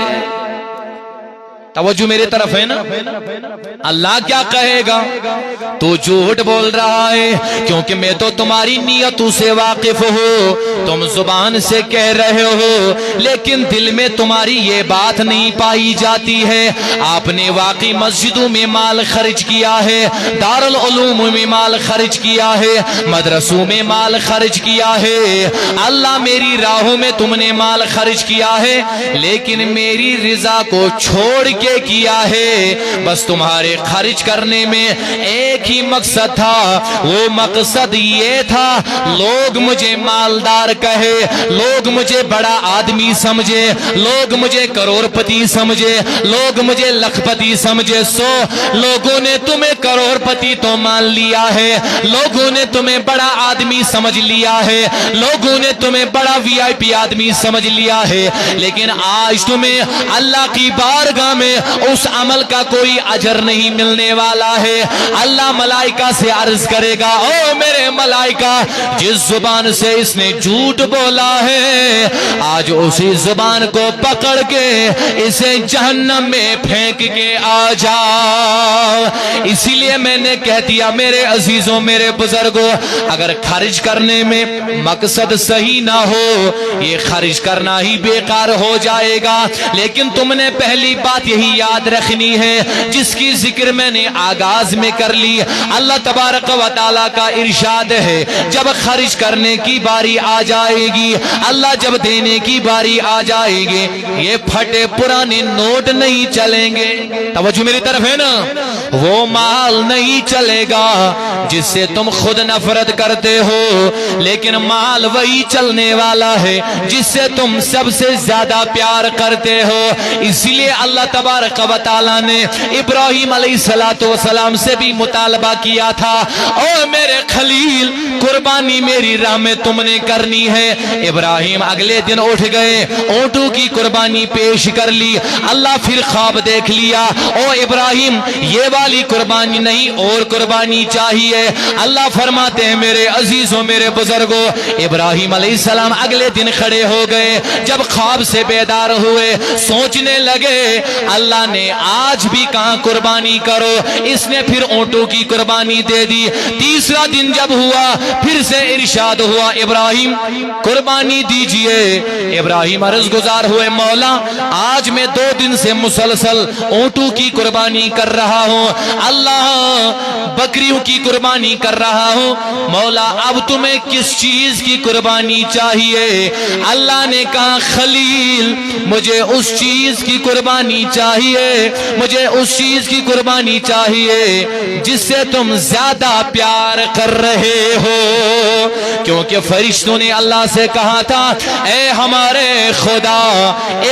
توجہ میرے طرف ہے نا. اللہ کیا کہے گا, تو جھوٹ بول رہا ہے کیونکہ میں تو تمہاری نیتوں سے واقف ہوں, تم زبان سے کہہ رہے ہو لیکن دل میں تمہاری یہ بات نہیں پائی جاتی ہے. آپ نے واقعی مسجدوں میں مال خرچ کیا ہے, دارالعلوم میں مال خرچ کیا ہے, مدرسوں میں مال خرچ کیا ہے, اللہ میری راہوں میں تم نے مال خرچ کیا ہے, لیکن میری رضا کو چھوڑ کے کیا ہے. بس تمہارے خرچ کرنے میں ایک ہی مقصد تھا, وہ مقصد یہ تھا لوگ مجھے مالدار کہے, لوگ مجھے بڑا آدمی سمجھے, لوگ مجھے کروڑ پتی سمجھے, لوگ مجھے لکھ پتی سمجھے. سو لوگوں نے تمہیں کروڑ پتی تو مان لیا ہے, لوگوں نے تمہیں بڑا آدمی سمجھ لیا ہے, لوگوں نے تمہیں بڑا وی آئی پی آدمی سمجھ لیا ہے, لیکن آج تمہیں اللہ کی بارگاہ میں اس عمل کا کوئی اجر نہیں ملنے والا ہے. اللہ ملائکہ سے عرض کرے گا او میرے ملائکہ, جس زبان سے اس نے جھوٹ بولا ہے آج اسی زبان کو پکڑ کے اسے جہنم میں پھینک کے آ جاؤ. اسی لیے میں نے کہہ دیا میرے عزیزوں میرے بزرگوں, اگر خرچ کرنے میں مقصد صحیح نہ ہو یہ خرچ کرنا ہی بیکار ہو جائے گا. لیکن تم نے پہلی بات یہی یہی یاد رکھنی ہے جس کی ذکر میں نے آغاز میں کر لی۔ اللہ تبارک و تعالیٰ کا ارشاد ہے جب خرچ کرنے کی باری آ جائے گی، اللہ جب دینے کی باری آ جائے گی، یہ پھٹے پرانے نوٹ نہیں چلیں گے۔ توجہ میری طرف ہے نا؟ وہ مال نہیں چلے گا جس سے تم خود نفرت کرتے ہو، لیکن مال وہی چلنے والا ہے جس سے تم سب سے زیادہ پیار کرتے ہو۔ اسی لیے اللہ تبارک و تعالیٰ نے ابراہیم علیہ السلام سے بھی مطالبہ کیا تھا، او میرے خلیل قربانی میری راہ میں تم نے کرنی ہے۔ ابراہیم اگلے دن اٹھ گئے، اونٹوں کی قربانی پیش کر لی۔ اللہ پھر خواب دیکھ لیا، او ابراہیم یہ والی قربانی نہیں اور قربانی چاہیے۔ اللہ فرماتے ہیں میرے عزیزوں میرے بزرگوں، ابراہیم علیہ السلام اگلے دن کھڑے ہو گئے، جب خواب سے بیدار ہوئے سوچنے لگے اللہ نے آج بھی کہاں قربانی کرو، اس نے پھر اونٹوں کی قربانی دے دی۔ تیسرا دن جب ہوا پھر سے ارشاد ہوا ابراہیم قربانی دیجئے۔ ابراہیم عرض گزار ہوئے مولا آج میں 2 دن سے مسلسل اونٹوں کی قربانی کر رہا ہوں، اللہ بکریوں کی قربانی کر رہا ہوں، مولا اب تمہیں کس چیز کی قربانی چاہیے؟ اللہ نے کہا خلیل مجھے اس چیز کی قربانی چاہیے، مجھے اس چیز کی قربانی چاہیے جس سے تم زیادہ پیار کر رہے ہو، کیونکہ فرشتوں نے اللہ سے کہا تھا اے ہمارے خدا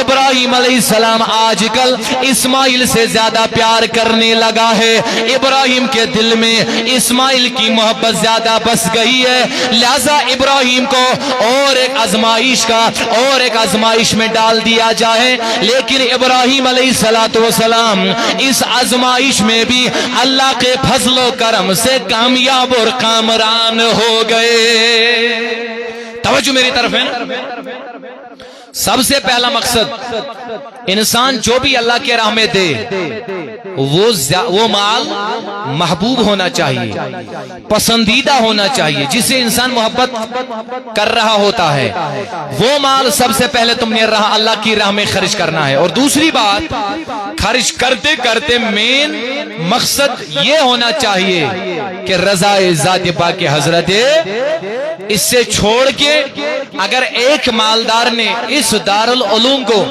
ابراہیم علیہ السلام آج کل اسماعیل سے زیادہ پیار کرنے لگا ہے، ابراہیم کے دل میں اسماعیل کی محبت زیادہ بس گئی ہے، لہذا ابراہیم کو اور ایک آزمائش میں ڈال دیا جائے۔ لیکن ابراہیم علیہ السلام اس آزمائش میں بھی اللہ کے فضل و کرم سے کامیاب اور کامران ہو گئے۔ توجہ میری طرف ہے نا؟ سب سے پہلا مقصد انسان جو بھی اللہ کے راہ میں دے وہ مال محبوب ہونا چاہیے، پسندیدہ ہونا چاہیے، جسے انسان محبت کر رہا ہوتا ہے، وہ مال سب سے پہلے تم نے اللہ کی راہ میں خرچ کرنا ہے۔ اور دوسری بات خرچ کرتے کرتے مین مقصد یہ ہونا چاہیے کہ رضا ذات پاک حضرت اس سے چھوڑ کے اگر ایک مالدار نے اس دارالعلوم کو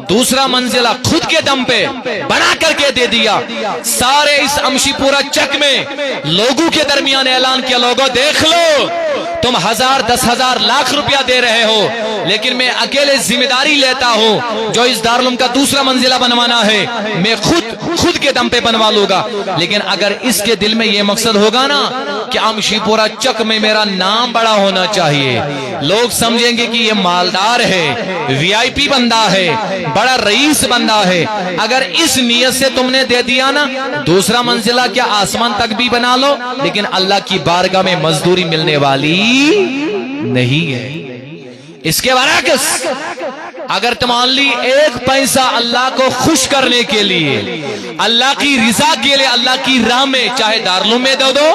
دوسرا منزلہ خود کے دم پہ بنا کر کے دے دیا، سارے اس امشی پورا چک میں لوگوں کے درمیان اعلان کیا لوگوں دیکھ لو تم 1000 10,000 لاکھ روپیہ دے رہے ہو، لیکن میں اکیلے ذمہ داری لیتا ہوں جو اس دارالعلوم کا دوسرا منزلہ بنوانا ہے میں خود کے دم پہ بنوا لوں گا۔ لیکن اگر اس کے دل میں یہ مقصد ہوگا نا کہ امشی پورا چک میں میرا نام بڑا ہونا چاہیے، لوگ سمجھیں گے کہ یہ مالدار ہے، VIP بندہ ہے، بڑا رئیس بندہ ہے، اگر اس نیت سے تم نے دے دیا نا دوسرا منزلہ کیا آسمان تک بھی بنا لو لیکن اللہ کی بارگاہ میں مزدوری ملنے والی نہیں ہے۔ اس کے برعکس اگر تم لی 1 پیسہ اللہ کو خوش کرنے کے لیے، اللہ کی رضا کے لیے اللہ کی راہ میں، چاہے دارالعلوم میں دے دو،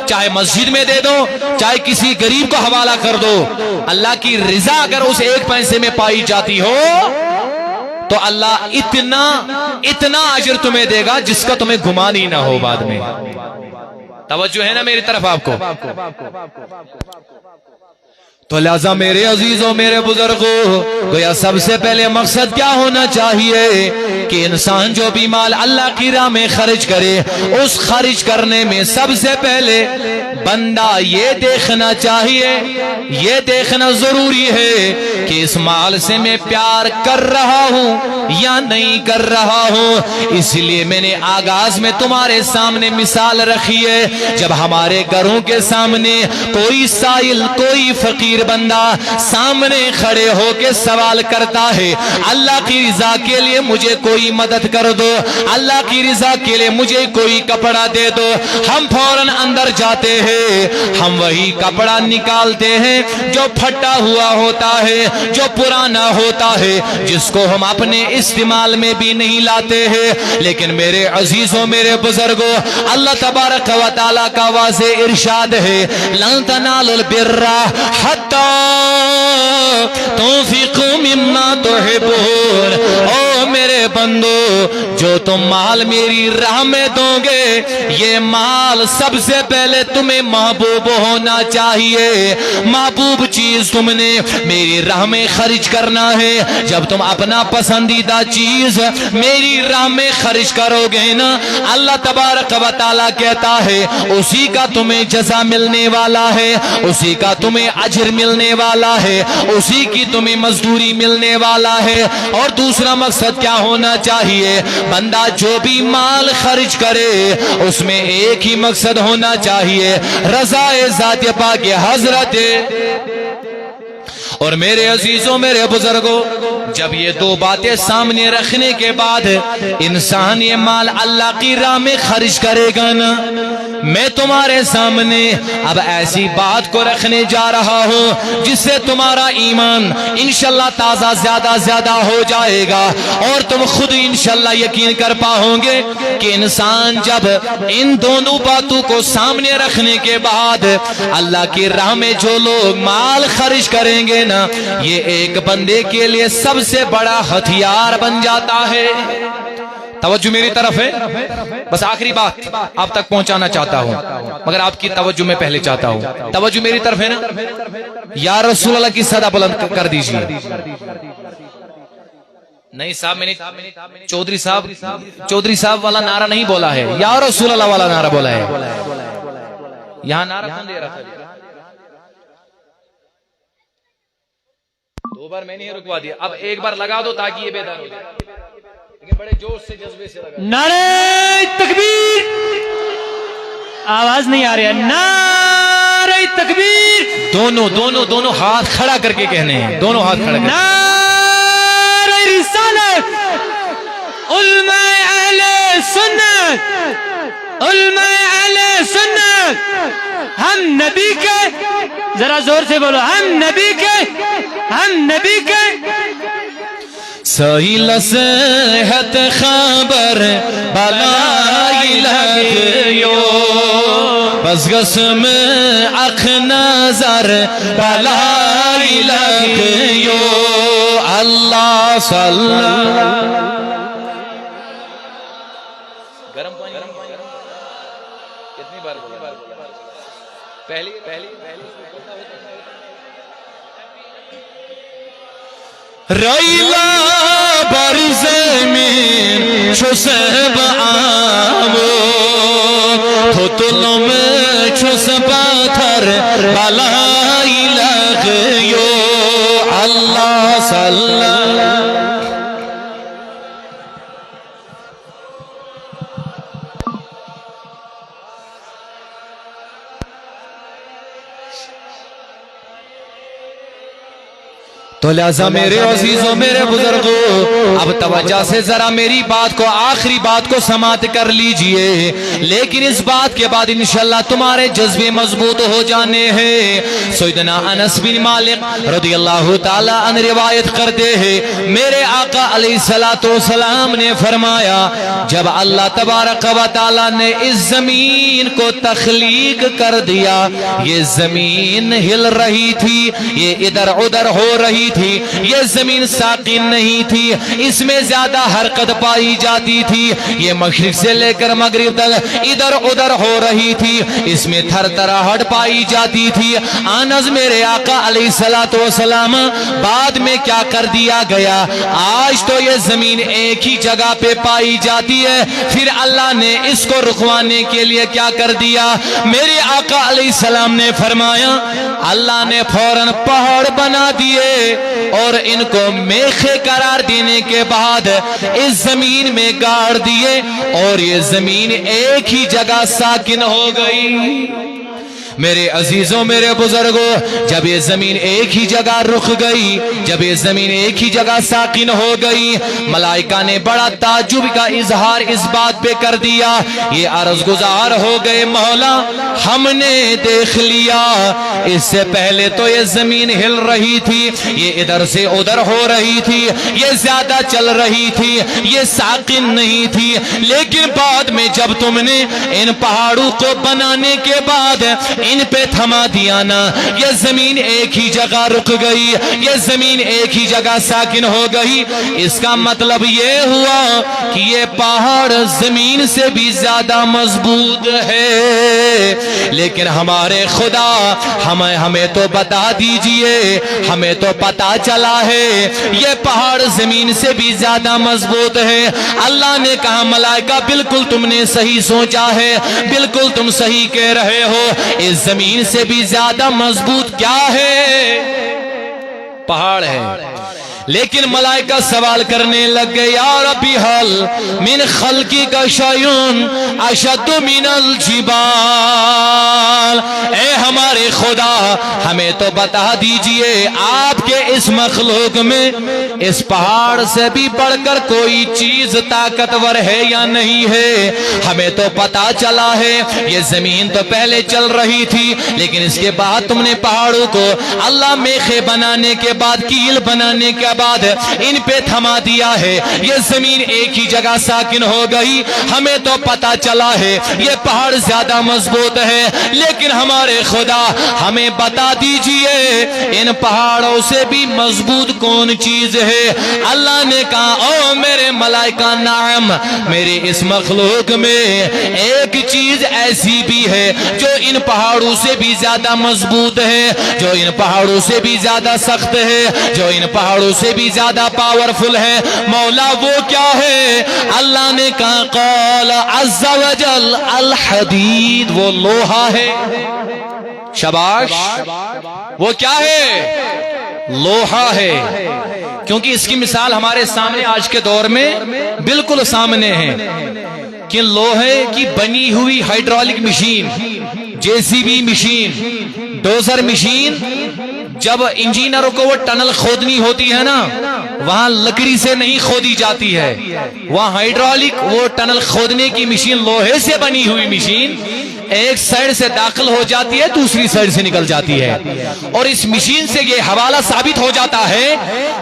چاہے مسجد میں دے دو، چاہے کسی غریب کو حوالہ کر دو، اللہ کی رضا اگر اس 1 پیسے میں پائی جاتی ہو تو اللہ اتنا اجر تمہیں دے گا جس کا تمہیں گمان ہی نہ ہو بعد میں۔ توجہ ہے نا میری طرف آپ کو؟ تو لہذا میرے عزیزوں میرے بزرگوں گویا سب سے پہلے مقصد کیا ہونا چاہیے کہ انسان جو بھی مال اللہ کی راہ میں خرچ کرے اس خرچ کرنے میں سب سے پہلے بندہ یہ دیکھنا چاہیے، یہ دیکھنا ضروری ہے کہ اس مال سے میں پیار کر رہا ہوں یا نہیں کر رہا ہوں۔ اس لیے میں نے آغاز میں تمہارے سامنے مثال رکھی ہے، جب ہمارے گھروں کے سامنے کوئی سائل کوئی فقیر بندہ سامنے کھڑے ہو کے سوال کرتا ہے اللہ کی رضا کے لیے مجھے کوئی مدد کر دو، اللہ کی رضا کے لیے مجھے کوئی کپڑا دے دو، ہم فوراً اندر جاتے ہیں، ہم وہی کپڑا نکالتے ہیں جو پھٹا ہوا ہوتا ہے، جو پرانا ہوتا ہے، جس کو ہم اپنے استعمال میں بھی نہیں لاتے ہیں۔ لیکن میرے عزیزوں میرے بزرگوں اللہ تبارک و تعالیٰ کا واضح ارشاد ہے لن تنالوا البر حتی تنفقوا مما تحبون۔ او میرے بندو جو تم مال میری راہ میں دو گے یہ مال سب سے پہلے تمہیں محبوب ہونا چاہیے. محبوب چیز تم نے میری راہ میں خرچ کرنا ہے. جب تم اپنا پسندیدہ چیز میری راہ میں خرچ کرو گے نا اللہ تبارک و تعالیٰ کہتا ہے اسی کا تمہیں جزا ملنے والا ہے, اسی کا تمہیں اجر ملنے والا ہے, اسی کی تمہیں مزدوری ملنے والا ہے. اور دوسرا مقصد کیا ہونا چاہیے؟ بندہ جو بھی مال خرچ کرے اس میں ایک ہی مقصد ہونا چاہیے, رضا ذات پاک حضرت. اور میرے عزیزوں میرے بزرگوں جب یہ دو باتیں سامنے رکھنے کے بعد انسان یہ مال اللہ کی راہ میں خرچ کرے گا نا, میں تمہارے سامنے اب ایسی بات کو رکھنے جا رہا ہوں جس سے تمہارا ایمان انشاءاللہ تازہ زیادہ ہو جائے گا اور تم خود انشاءاللہ یقین کر پاؤ گے کہ انسان جب ان دونوں باتوں کو سامنے رکھنے کے بعد اللہ کی راہ میں جو لوگ مال خرچ کریں گے نا یہ ایک بندے کے لیے سب سے بڑا ہتھیار بن جاتا ہے. توجہ میری طرف ہے, بس آخری بات آپ تک پہنچانا چاہتا ہوں مگر آپ کی توجہ میں پہلے چاہتا ہوں. توجہ میری طرف ہے نا؟ یا رسول اللہ کی صدا بلند کر دیجیے. نہیں صاحب میں نے چودھری صاحب والا نعرہ نہیں بولا ہے, یا رسول اللہ والا نعرہ بولا ہے. یہاں نعرہ کون دے رہا تھا؟ دو بار میں نے رکوا دیا, اب ایک بار لگا دو تاکہ یہ بیدار ہو جائے. لیکن بڑے جوش سے جذبے سے لگا. نعرہ تکبیر, آواز نہیں آ رہی ہے. نعرہ تکبیر, دونوں ہاتھ کھڑا کر کے کہنے ہیں, دونوں ہاتھ کھڑا کر کے. نعرہ رسالت, علماء اہل سنت, علماء اہل سنت, ہم نبی کے, ذرا زور سے بولو, ہم نبی کے سہیل صحت خبر بلائی لگیو بس قسم اخ نظر بلائی لگیو اللہ صلی گرم پانی کتنی بار بولا؟ پہلی ریلا بر زمین چو سب آمو تو تلم چو سب پاتھر بلائی لگیو اللہ صلی تو لہذا میرے عزیزوں میرے بزرگوں اب توجہ سے ذرا میری بات کو آخری بات کو سماعت کر لیجئے. لیکن اس بات کے بعد انشاءاللہ تمہارے جذبے مضبوط ہو جانے ہیں. سیدنا انس بن مالک رضی اللہ تعالی عنہ روایت کرتے ہیں میرے آقا علیہ السلام نے فرمایا جب اللہ تبارک و تعالی نے اس زمین کو تخلیق کر دیا یہ زمین ہل رہی تھی, یہ ادھر ادھر ہو رہی تھی, یہ زمین ساکن نہیں تھی, اس میں زیادہ حرکت پائی جاتی تھی, یہ مشرق سے لے کر مغرب تک ادھر ادھر ہو رہی تھی, اس میں تھر تراہٹ پائی جاتی تھی. آنز میرے آقا علیہ السلام بعد میں کیا کر دیا گیا, آج تو یہ زمین ایک ہی جگہ پہ پائی جاتی ہے, پھر اللہ نے اس کو رکوانے کے لیے کیا کر دیا, میرے آقا علیہ السلام نے فرمایا اللہ نے فوراً پہاڑ بنا دیے اور ان کو میخے قرار دینے کے بعد اس زمین میں گاڑ دیے اور یہ زمین ایک ہی جگہ ساکن ہو گئی. میرے عزیزوں میرے بزرگوں جب یہ زمین ایک ہی جگہ رک گئی, جب یہ زمین ایک ہی جگہ ساکن ہو گئی, ملائکہ نے بڑا تعجب کا اظہار اس بات پہ کر دیا, یہ عرض گزار ہو گئے مولا ہم نے دیکھ لیا اس سے پہلے تو یہ زمین ہل رہی تھی, یہ ادھر سے ادھر ہو رہی تھی, یہ زیادہ چل رہی تھی, یہ ساکن نہیں تھی, لیکن بعد میں جب تم نے ان پہاڑوں کو بنانے کے بعد ان پہ تھما دیا نا، یہ زمین ایک ہی جگہ رک گئی، یہ زمین ایک ہی جگہ ساکن ہو گئی، اس کا مطلب یہ ہوا کہ یہ پہاڑ زمین سے بھی زیادہ مضبوط ہے۔ لیکن ہمارے خدا ہمیں تو بتا دیجئے، ہمیں تو پتا چلا ہے یہ پہاڑ زمین سے بھی زیادہ مضبوط ہے۔ اللہ نے کہا ملائکہ بالکل تم نے صحیح سوچا ہے، بالکل تم صحیح کہہ رہے ہو، اس زمین سے بھی زیادہ مضبوط کیا ہے؟ پہاڑ ہے۔ لیکن ملائکہ سوال کرنے لگ گئے، یا ربی حل من خلقی کا شیون اشد من الجبال، اے ہمارے خدا ہمیں تو بتا دیجئے آپ کے اس مخلوق میں اس پہاڑ سے بھی بڑھ کر کوئی چیز طاقتور ہے یا نہیں ہے؟ ہمیں تو پتا چلا ہے یہ زمین تو پہلے چل رہی تھی، لیکن اس کے بعد تم نے پہاڑوں کو اللہ میخے بنانے کے بعد، کیل بنانے کے بعد ان پہ تھما دیا ہے، یہ زمین ایک ہی جگہ ساکن ہو گئی۔ ہمیں تو پتا چلا ہے یہ پہاڑ زیادہ مضبوط ہے، لیکن ہمارے خدا ہمیں بتا دیجئے ان پہاڑوں سے بھی مضبوط کون چیز ہے؟ اللہ نے کہا او میرے ملائکہ نعم، میرے اس مخلوق میں ایک چیز ایسی بھی ہے جو ان پہاڑوں سے بھی زیادہ مضبوط ہے، جو ان پہاڑوں سے بھی زیادہ سخت ہے، جو ان پہاڑوں سے بھی زیادہ پاورفل ہے۔ مولا وہ کیا ہے؟ اللہ نے کہا قال عز وجل الحدید، وہ لوہا ہے۔ شاباش، وہ کیا ہے؟ لوہا ہے۔ کیونکہ اس کی مثال ہمارے سامنے آج کے دور میں بالکل سامنے ہے کہ لوہے کی بنی ہوئی hydraulic machine, J C B machine, dozer machine, جب انجینئروں کو وہ ٹنل کھودنی ہوتی ہے نا، وہاں لکڑی سے نہیں کھودی جاتی ہے، وہاں ہائیڈرولک وہ ٹنل کھودنے کی مشین، لوہے سے بنی ہوئی مشین، ایک سائیڈ سے داخل ہو جاتی ہے، دوسری سائیڈ سے نکل جاتی ہے، اور اس مشین سے یہ حوالہ ثابت ہو جاتا ہے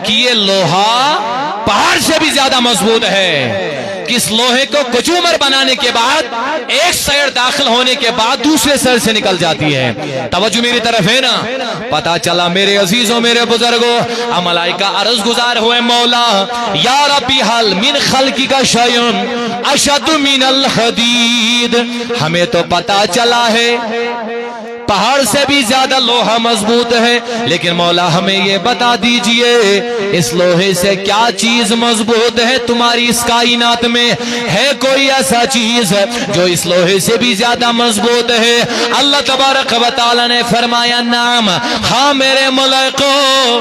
کہ یہ لوہا پہاڑ سے بھی زیادہ مضبوط ہے۔ اس لوہے کو کچومر بنانے کے بعد ایک سائیڈ داخل ہونے کے بعد دوسرے سائیڈ سے نکل جاتی ہے۔ توجہ میری طرف ہے نا؟ پتا چلا میرے عزیزوں، میرے بزرگوں، ملائکہ عرض گزار ہوئے مولا یا ربی حل من خلقی کا شیون اشد من الحدید، ہمیں تو پتا چلا ہے پہاڑ سے بھی زیادہ لوہا مضبوط ہے، لیکن مولا ہمیں یہ بتا دیجئے اس لوہے سے کیا چیز مضبوط ہے؟ تمہاری اس کائنات میں ہے کوئی ایسا چیز جو اس لوہے سے بھی زیادہ مضبوط ہے؟ اللہ تبارک و تعالی نے فرمایا نعم، ہاں میرے ملائکوں،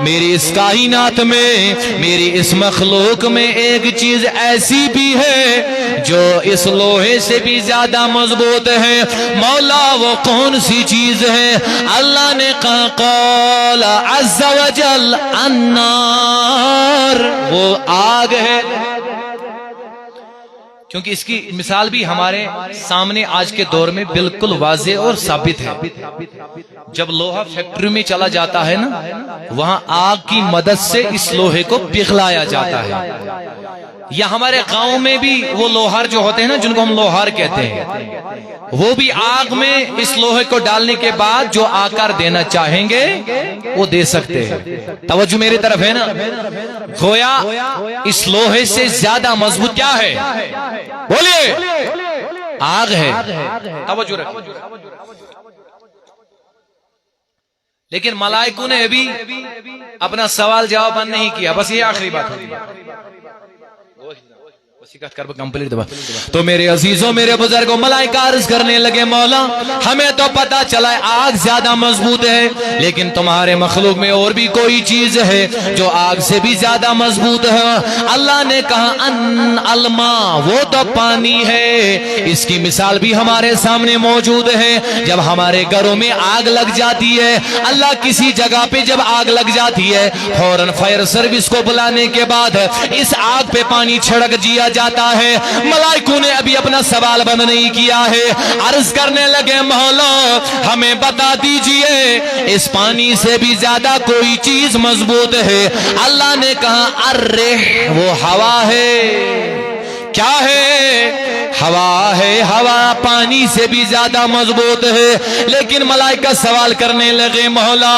میری اس کائنات میں، میری اس مخلوق میں ایک چیز ایسی بھی ہے جو اس لوہے سے بھی زیادہ مضبوط ہے۔ مولا وہ کون سی چیز ہے؟ اللہ نے کہا قال عز وجل النار، وہ آگ ہے۔ کیونکہ اس کی مثال بھی ہمارے سامنے آج کے دور میں بالکل واضح اور ثابت ہے۔ جب لوہا فیکٹری میں چلا جاتا ہے نا، وہاں آگ کی مدد سے اس لوہے کو پگھلایا جاتا ہے۔ یا ہمارے گاؤں میں بھی وہ لوہار جو ہوتے ہیں نا، جن کو ہم لوہار کہتے ہیں، وہ بھی آگ میں اس لوہے کو ڈالنے کے بعد جو آکار دینا چاہیں گے وہ دے سکتے ہیں۔ توجہ میری طرف ہے نا؟ گویا اس لوہے سے زیادہ مضبوط کیا ہے؟ بولیے، آگ ہے۔ توجہ رکھیں۔ لیکن ملائکوں نے ابھی اپنا سوال جواب نہیں کیا، بس یہ آخری بات ہوگی۔ تو میرے عزیزوں، میرے بزرگوں، ملائکہ عرض کرنے لگے مولا ہمیں تو پتا چلا ہے آگ زیادہ مضبوط ہے، لیکن تمہارے مخلوق میں اور بھی کوئی چیز ہے جو آگ سے بھی زیادہ مضبوط ہے۔ اللہ نے کہا ان الماء، وہ تو پانی ہے۔ اس کی مثال بھی ہمارے سامنے موجود ہے۔ جب ہمارے گھروں میں آگ لگ جاتی ہے، اللہ کسی جگہ پہ جب آگ لگ جاتی ہے، فوراً فائر سروس کو بلانے کے بعد اس آگ پہ پانی چھڑک دیا جاتا ہے۔ ملائکوں نے ابھی اپنا سوال بند نہیں کیا ہے، عرض کرنے لگے مولا ہمیں بتا دیجئے اس پانی سے بھی زیادہ کوئی چیز مضبوط ہے؟ اللہ نے کہا الرح، وہ ہوا ہے۔ کیا ہے؟ ہوا ہے، ہوا پانی سے بھی زیادہ مضبوط ہے۔ لیکن ملائکہ سوال کرنے لگے مولا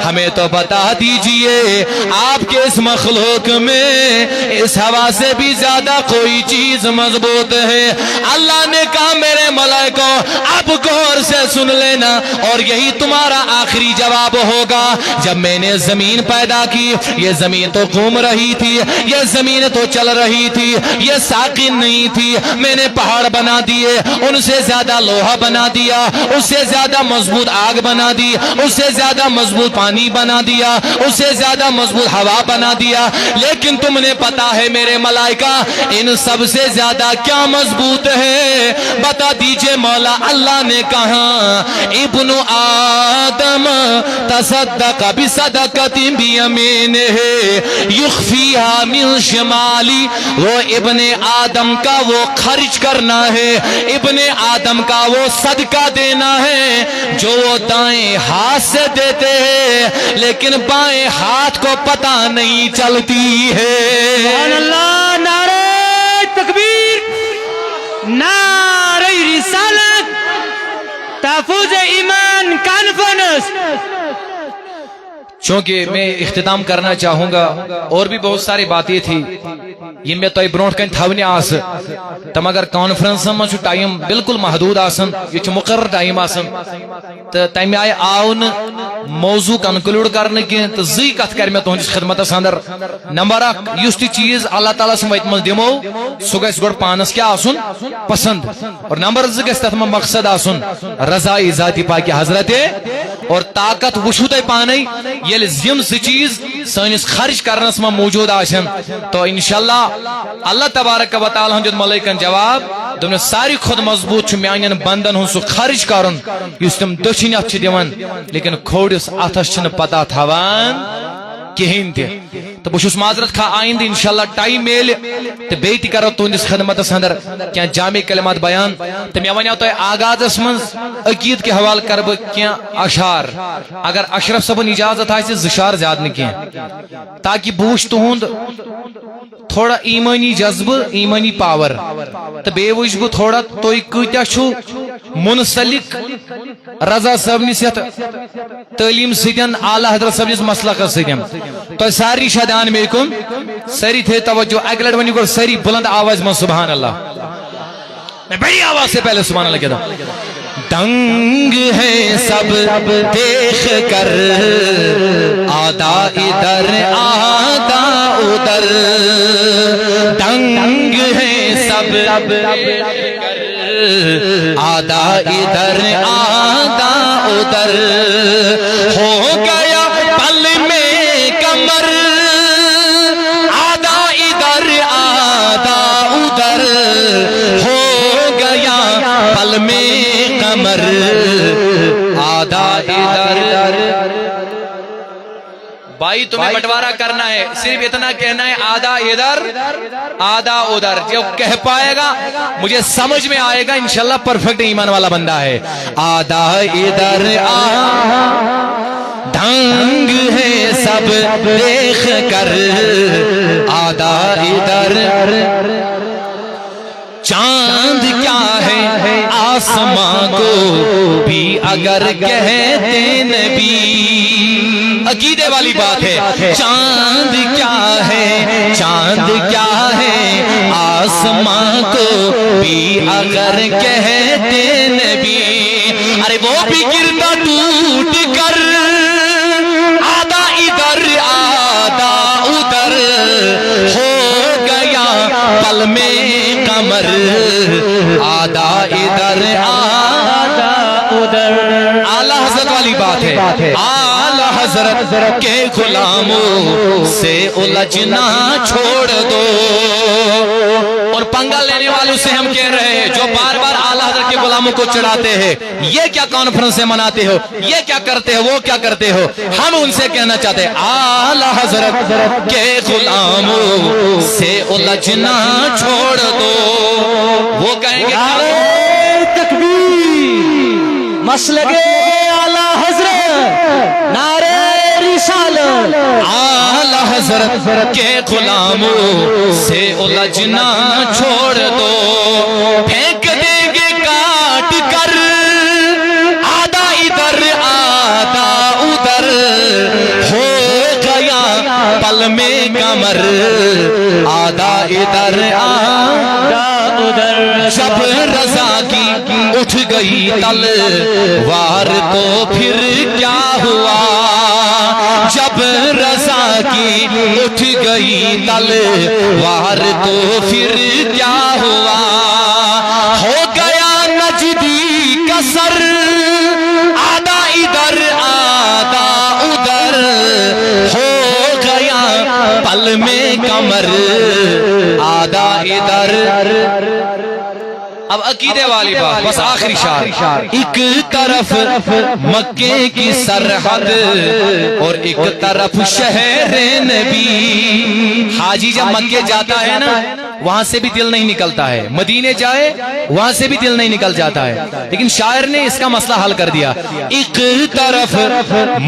ہمیں تو بتا دیجئے آپ کے اس مخلوق میں اس ہوا سے بھی زیادہ کوئی چیز مضبوط ہے؟ اللہ نے کہا میرے ملائکہ اب غور سے سن لینا اور یہی تمہارا آخری جواب ہوگا۔ جب میں نے زمین پیدا کی یہ زمین تو گھوم رہی تھی، یہ زمین تو چل رہی تھی، یہ ساکن نہیں تھی۔ میں نے پہاڑ بنا دیے، ان سے زیادہ لوہا بنا دیا، اس سے زیادہ مضبوط آگ بنا دی، اس سے زیادہ مضبوط پانی بنا دیا، اس سے زیادہ مضبوط ہوا بنا دیا۔ لیکن تم نے پتا ہے میرے ملائکہ ان سب سے زیادہ کیا مضبوط ہے؟ بتا دیجئے مولا۔ اللہ نے کہا ابن آدم تصدق بصدقۃ بیمینہ یخفیہا من شمالی، وہ ابن آدم کا وہ خرچ کرنا ہے، ابن آدم کا وہ صدقہ دینا ہے جو وہ دائیں ہاتھ سے دیتے ہیں لیکن بائیں ہاتھ کو پتہ نہیں چلتی ہے۔ سبحان اللہ، نعرہ تکبیر، نعرہ رسالت، تحفظ ایمان کانفرنس۔ چونکہ میں اختتام کرنا چاہوں گا اور بھی بہت ساری باتیں تھی یہ میں تو برونٹ کن تھونی آس تو مگر کانفرنس من ٹائم بالکل محدود آسن، یہ مقرر ٹائم آسن تو تمہ آئی آو موضوع کنکلوڈ کرنے کی تو زی کت کر میں تہندس خدمتس اندر۔ نمبر اک یس تہ چیز اللہ تعالیٰ سن وت من دمو سہ گژھِ گۄڈٕ پانس کیا آسن پسند، اور نمبر زٕ گژھِ تتھ منٛز مقصد آسن رضائی ذاتی پاکہِ حضرت، اور طاقت وچھو تُہۍ پانے یل یم زٕ چیز سٲنِس خرچ کرنس منٛز موجود آسن تو انشاءاللہ اللہ تبارک و تعالیٰ ہن دیُت ملائکن جواب دوٚپنس ساروی کھۄتہٕ مضبوط چھُ میانٮ۪ن بندن ہُنٛد سُہ خرچ کرُن یُس تِم دٔچھِنۍ اتھ چھِ دِوان لیکن کھوڑِس اتھس چھنہٕ پتہ تھاوان کہین تہ۔ تو بہت معذرت خواہ آئندہ انشاءاللہ ٹائم میل تو بیٹی کرو تہندس خدمتس اندر کیا جامع کلمات بیان تو میں ونیو تہ آغازس من عقید کے حوالہ کر بہ کیا اشعار، اگر اشرف صاحبن اجازت آسہ زشار زیادہ نہ کینٛہہ تاکہ بہ وچھ تہند تھوڑا ایمانی جذبہ ایمانی پاور تو بیٚیہِ وچھ بہ تھوڑا تُہۍ کۭتیاہ چھو منسلک رضا صٲبنس یتھ تعلیم سۭتۍ اعلیٰ حضرت صٲبنس مسلکس سۭتۍ تو ساری شادان میں کم ساری تھے توجہ اگلے ونی کو ساری بلند آواز میں سبحان اللہ، میں بڑی آواز سے پہلے سبحان اللہ کہتا ہوں۔ دنگ ہے سب دیکھ کر آدھا ادھر آدھا ادھر، دنگ ہے سب دیکھ کر آدھا ادھر آدھا ادھر، ہو گیا پل میں کمر آدھا ادھر آدھا ادھر، ہو گیا پل میں کمر آدھا ادھر۔ بھائی تمہیں بٹوارا کرنا ہے، صرف اتنا کہنا ہے آدھا ادھر آدھا ادھر، جو کہہ پائے گا مجھے سمجھ میں آئے گا انشاءاللہ پرفیکٹ ایمان والا بندہ ہے۔ آدھا ادھر دھنگ ہے سب دیکھ کر آدھا ادھر، چاند کیا ہے آسماں کو بھی اگر کہتے نبی، عقیدے والی بات ہے، چاند کیا ہے چاند کیا ہے آسماں کو بھی اگر کہتے نبی، ارے وہ بھی گرتا ٹوٹ کر آدھا ادھر آدھا ادھر، ہو گیا پل میں کمر آدھا ادھر آدھا ادھر۔ اعلیٰ حضرت والی بات ہے، اعلیٰ حضرت کے غلاموں سے الجھنا چھوڑ دو، اور پنگا لینے والوں سے ہم کہہ رہے ہیں جو بار بار اعلیٰ حضرت کے غلاموں کو چڑھاتے ہیں یہ کیا کانفرنس سے مناتے ہو، یہ کیا کرتے ہو، وہ کیا کرتے ہو، ہم ان سے کہنا چاہتے ہیں اعلیٰ حضرت کے غلاموں سے الجھنا چھوڑ دو، وہ کہیں گے مسلک اعلیٰ حضرت، نعرہ رسالت، اعلیٰ حضرت کے غلاموں سے الجھنا چھوڑ دو، پھینک دیں گے کاٹ کر آدھا ادھر آدھا ادھر، ہو گیا پل میں کمر آدھا ادھر آدھا ادھر۔ جب رضا کی اٹھ گئی تلوار تو پھر کیا ہوا، جب رضا کی اٹھ گئی تلوار تو پھر کیا ہوا، ہو گیا نجدی کا سر آدھا ادھر آدھا ادھر، ہو گیا پل میں کمر آدھا ادھر۔ اب عقیدے والی بات، بس آخری شعر۔ ایک طرف مکے کی سرحد اور ایک طرف شہر نبی۔ حاجی جب مکے جاتا ہے نا وہاں سے بھی دل نہیں نکلتا ہے، مدینے جائے وہاں سے بھی دل نہیں نکل جاتا ہے، لیکن شاعر نے اس کا مسئلہ حل کر دیا۔ ایک طرف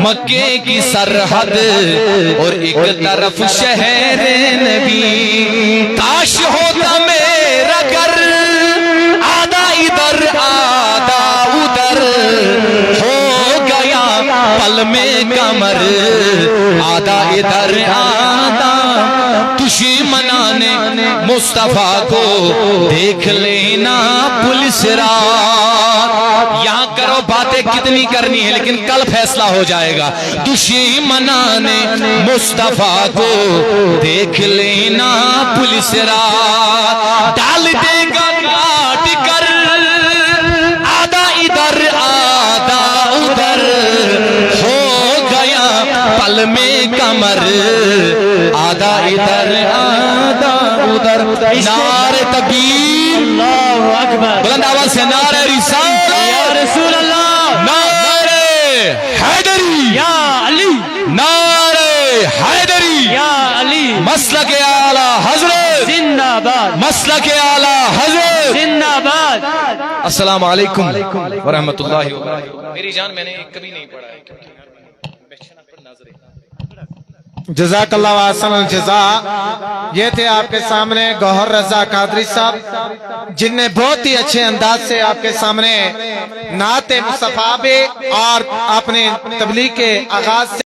مکے کی سرحد اور ایک طرف شہر نبی، کاش ہوتا میرا گھر آدھا ادھر آدھا ادھر، ہو گیا پل میں کمر آدھا ادھر آدھا۔ دشمنان مصطفیٰ کو دیکھ لینا پولیس رات، یہاں کرو باتیں کتنی کرنی ہے لیکن کل فیصلہ ہو جائے گا۔ دشمنان مصطفیٰ کو دیکھ لینا پولیس رات، ڈال دے گا کاٹ کر آدھا ادھر آدھا ادھر، ہو گیا پل میں کمر آدھا ادھر آدھا ادھر۔ نعرہ تکبیر، اللہ اکبر، بلند آواز سے نعرہ رسالت، یا رسول اللہ، نعرہ حیدری، یا علی، نعرہ حیدری، یا علی، مسلک اعلی حضرت، زندہ باد، مسلک اعلی حضرت۔ زندہ باد۔ السلام علیکم ورحمۃ اللہ وبرکاتہ۔ میری جان میں نے کبھی نہیں پڑھا ہے کیونکہ جزاک اللہ واحسن الجزا۔ یہ تھے آپ کے سامنے گوہر رضا قادری صاحب، جن نے بہت ہی اچھے انداز سے آپ کے سامنے نعت مصطفیٰ اور اپنے تبلیغ کے آغاز سے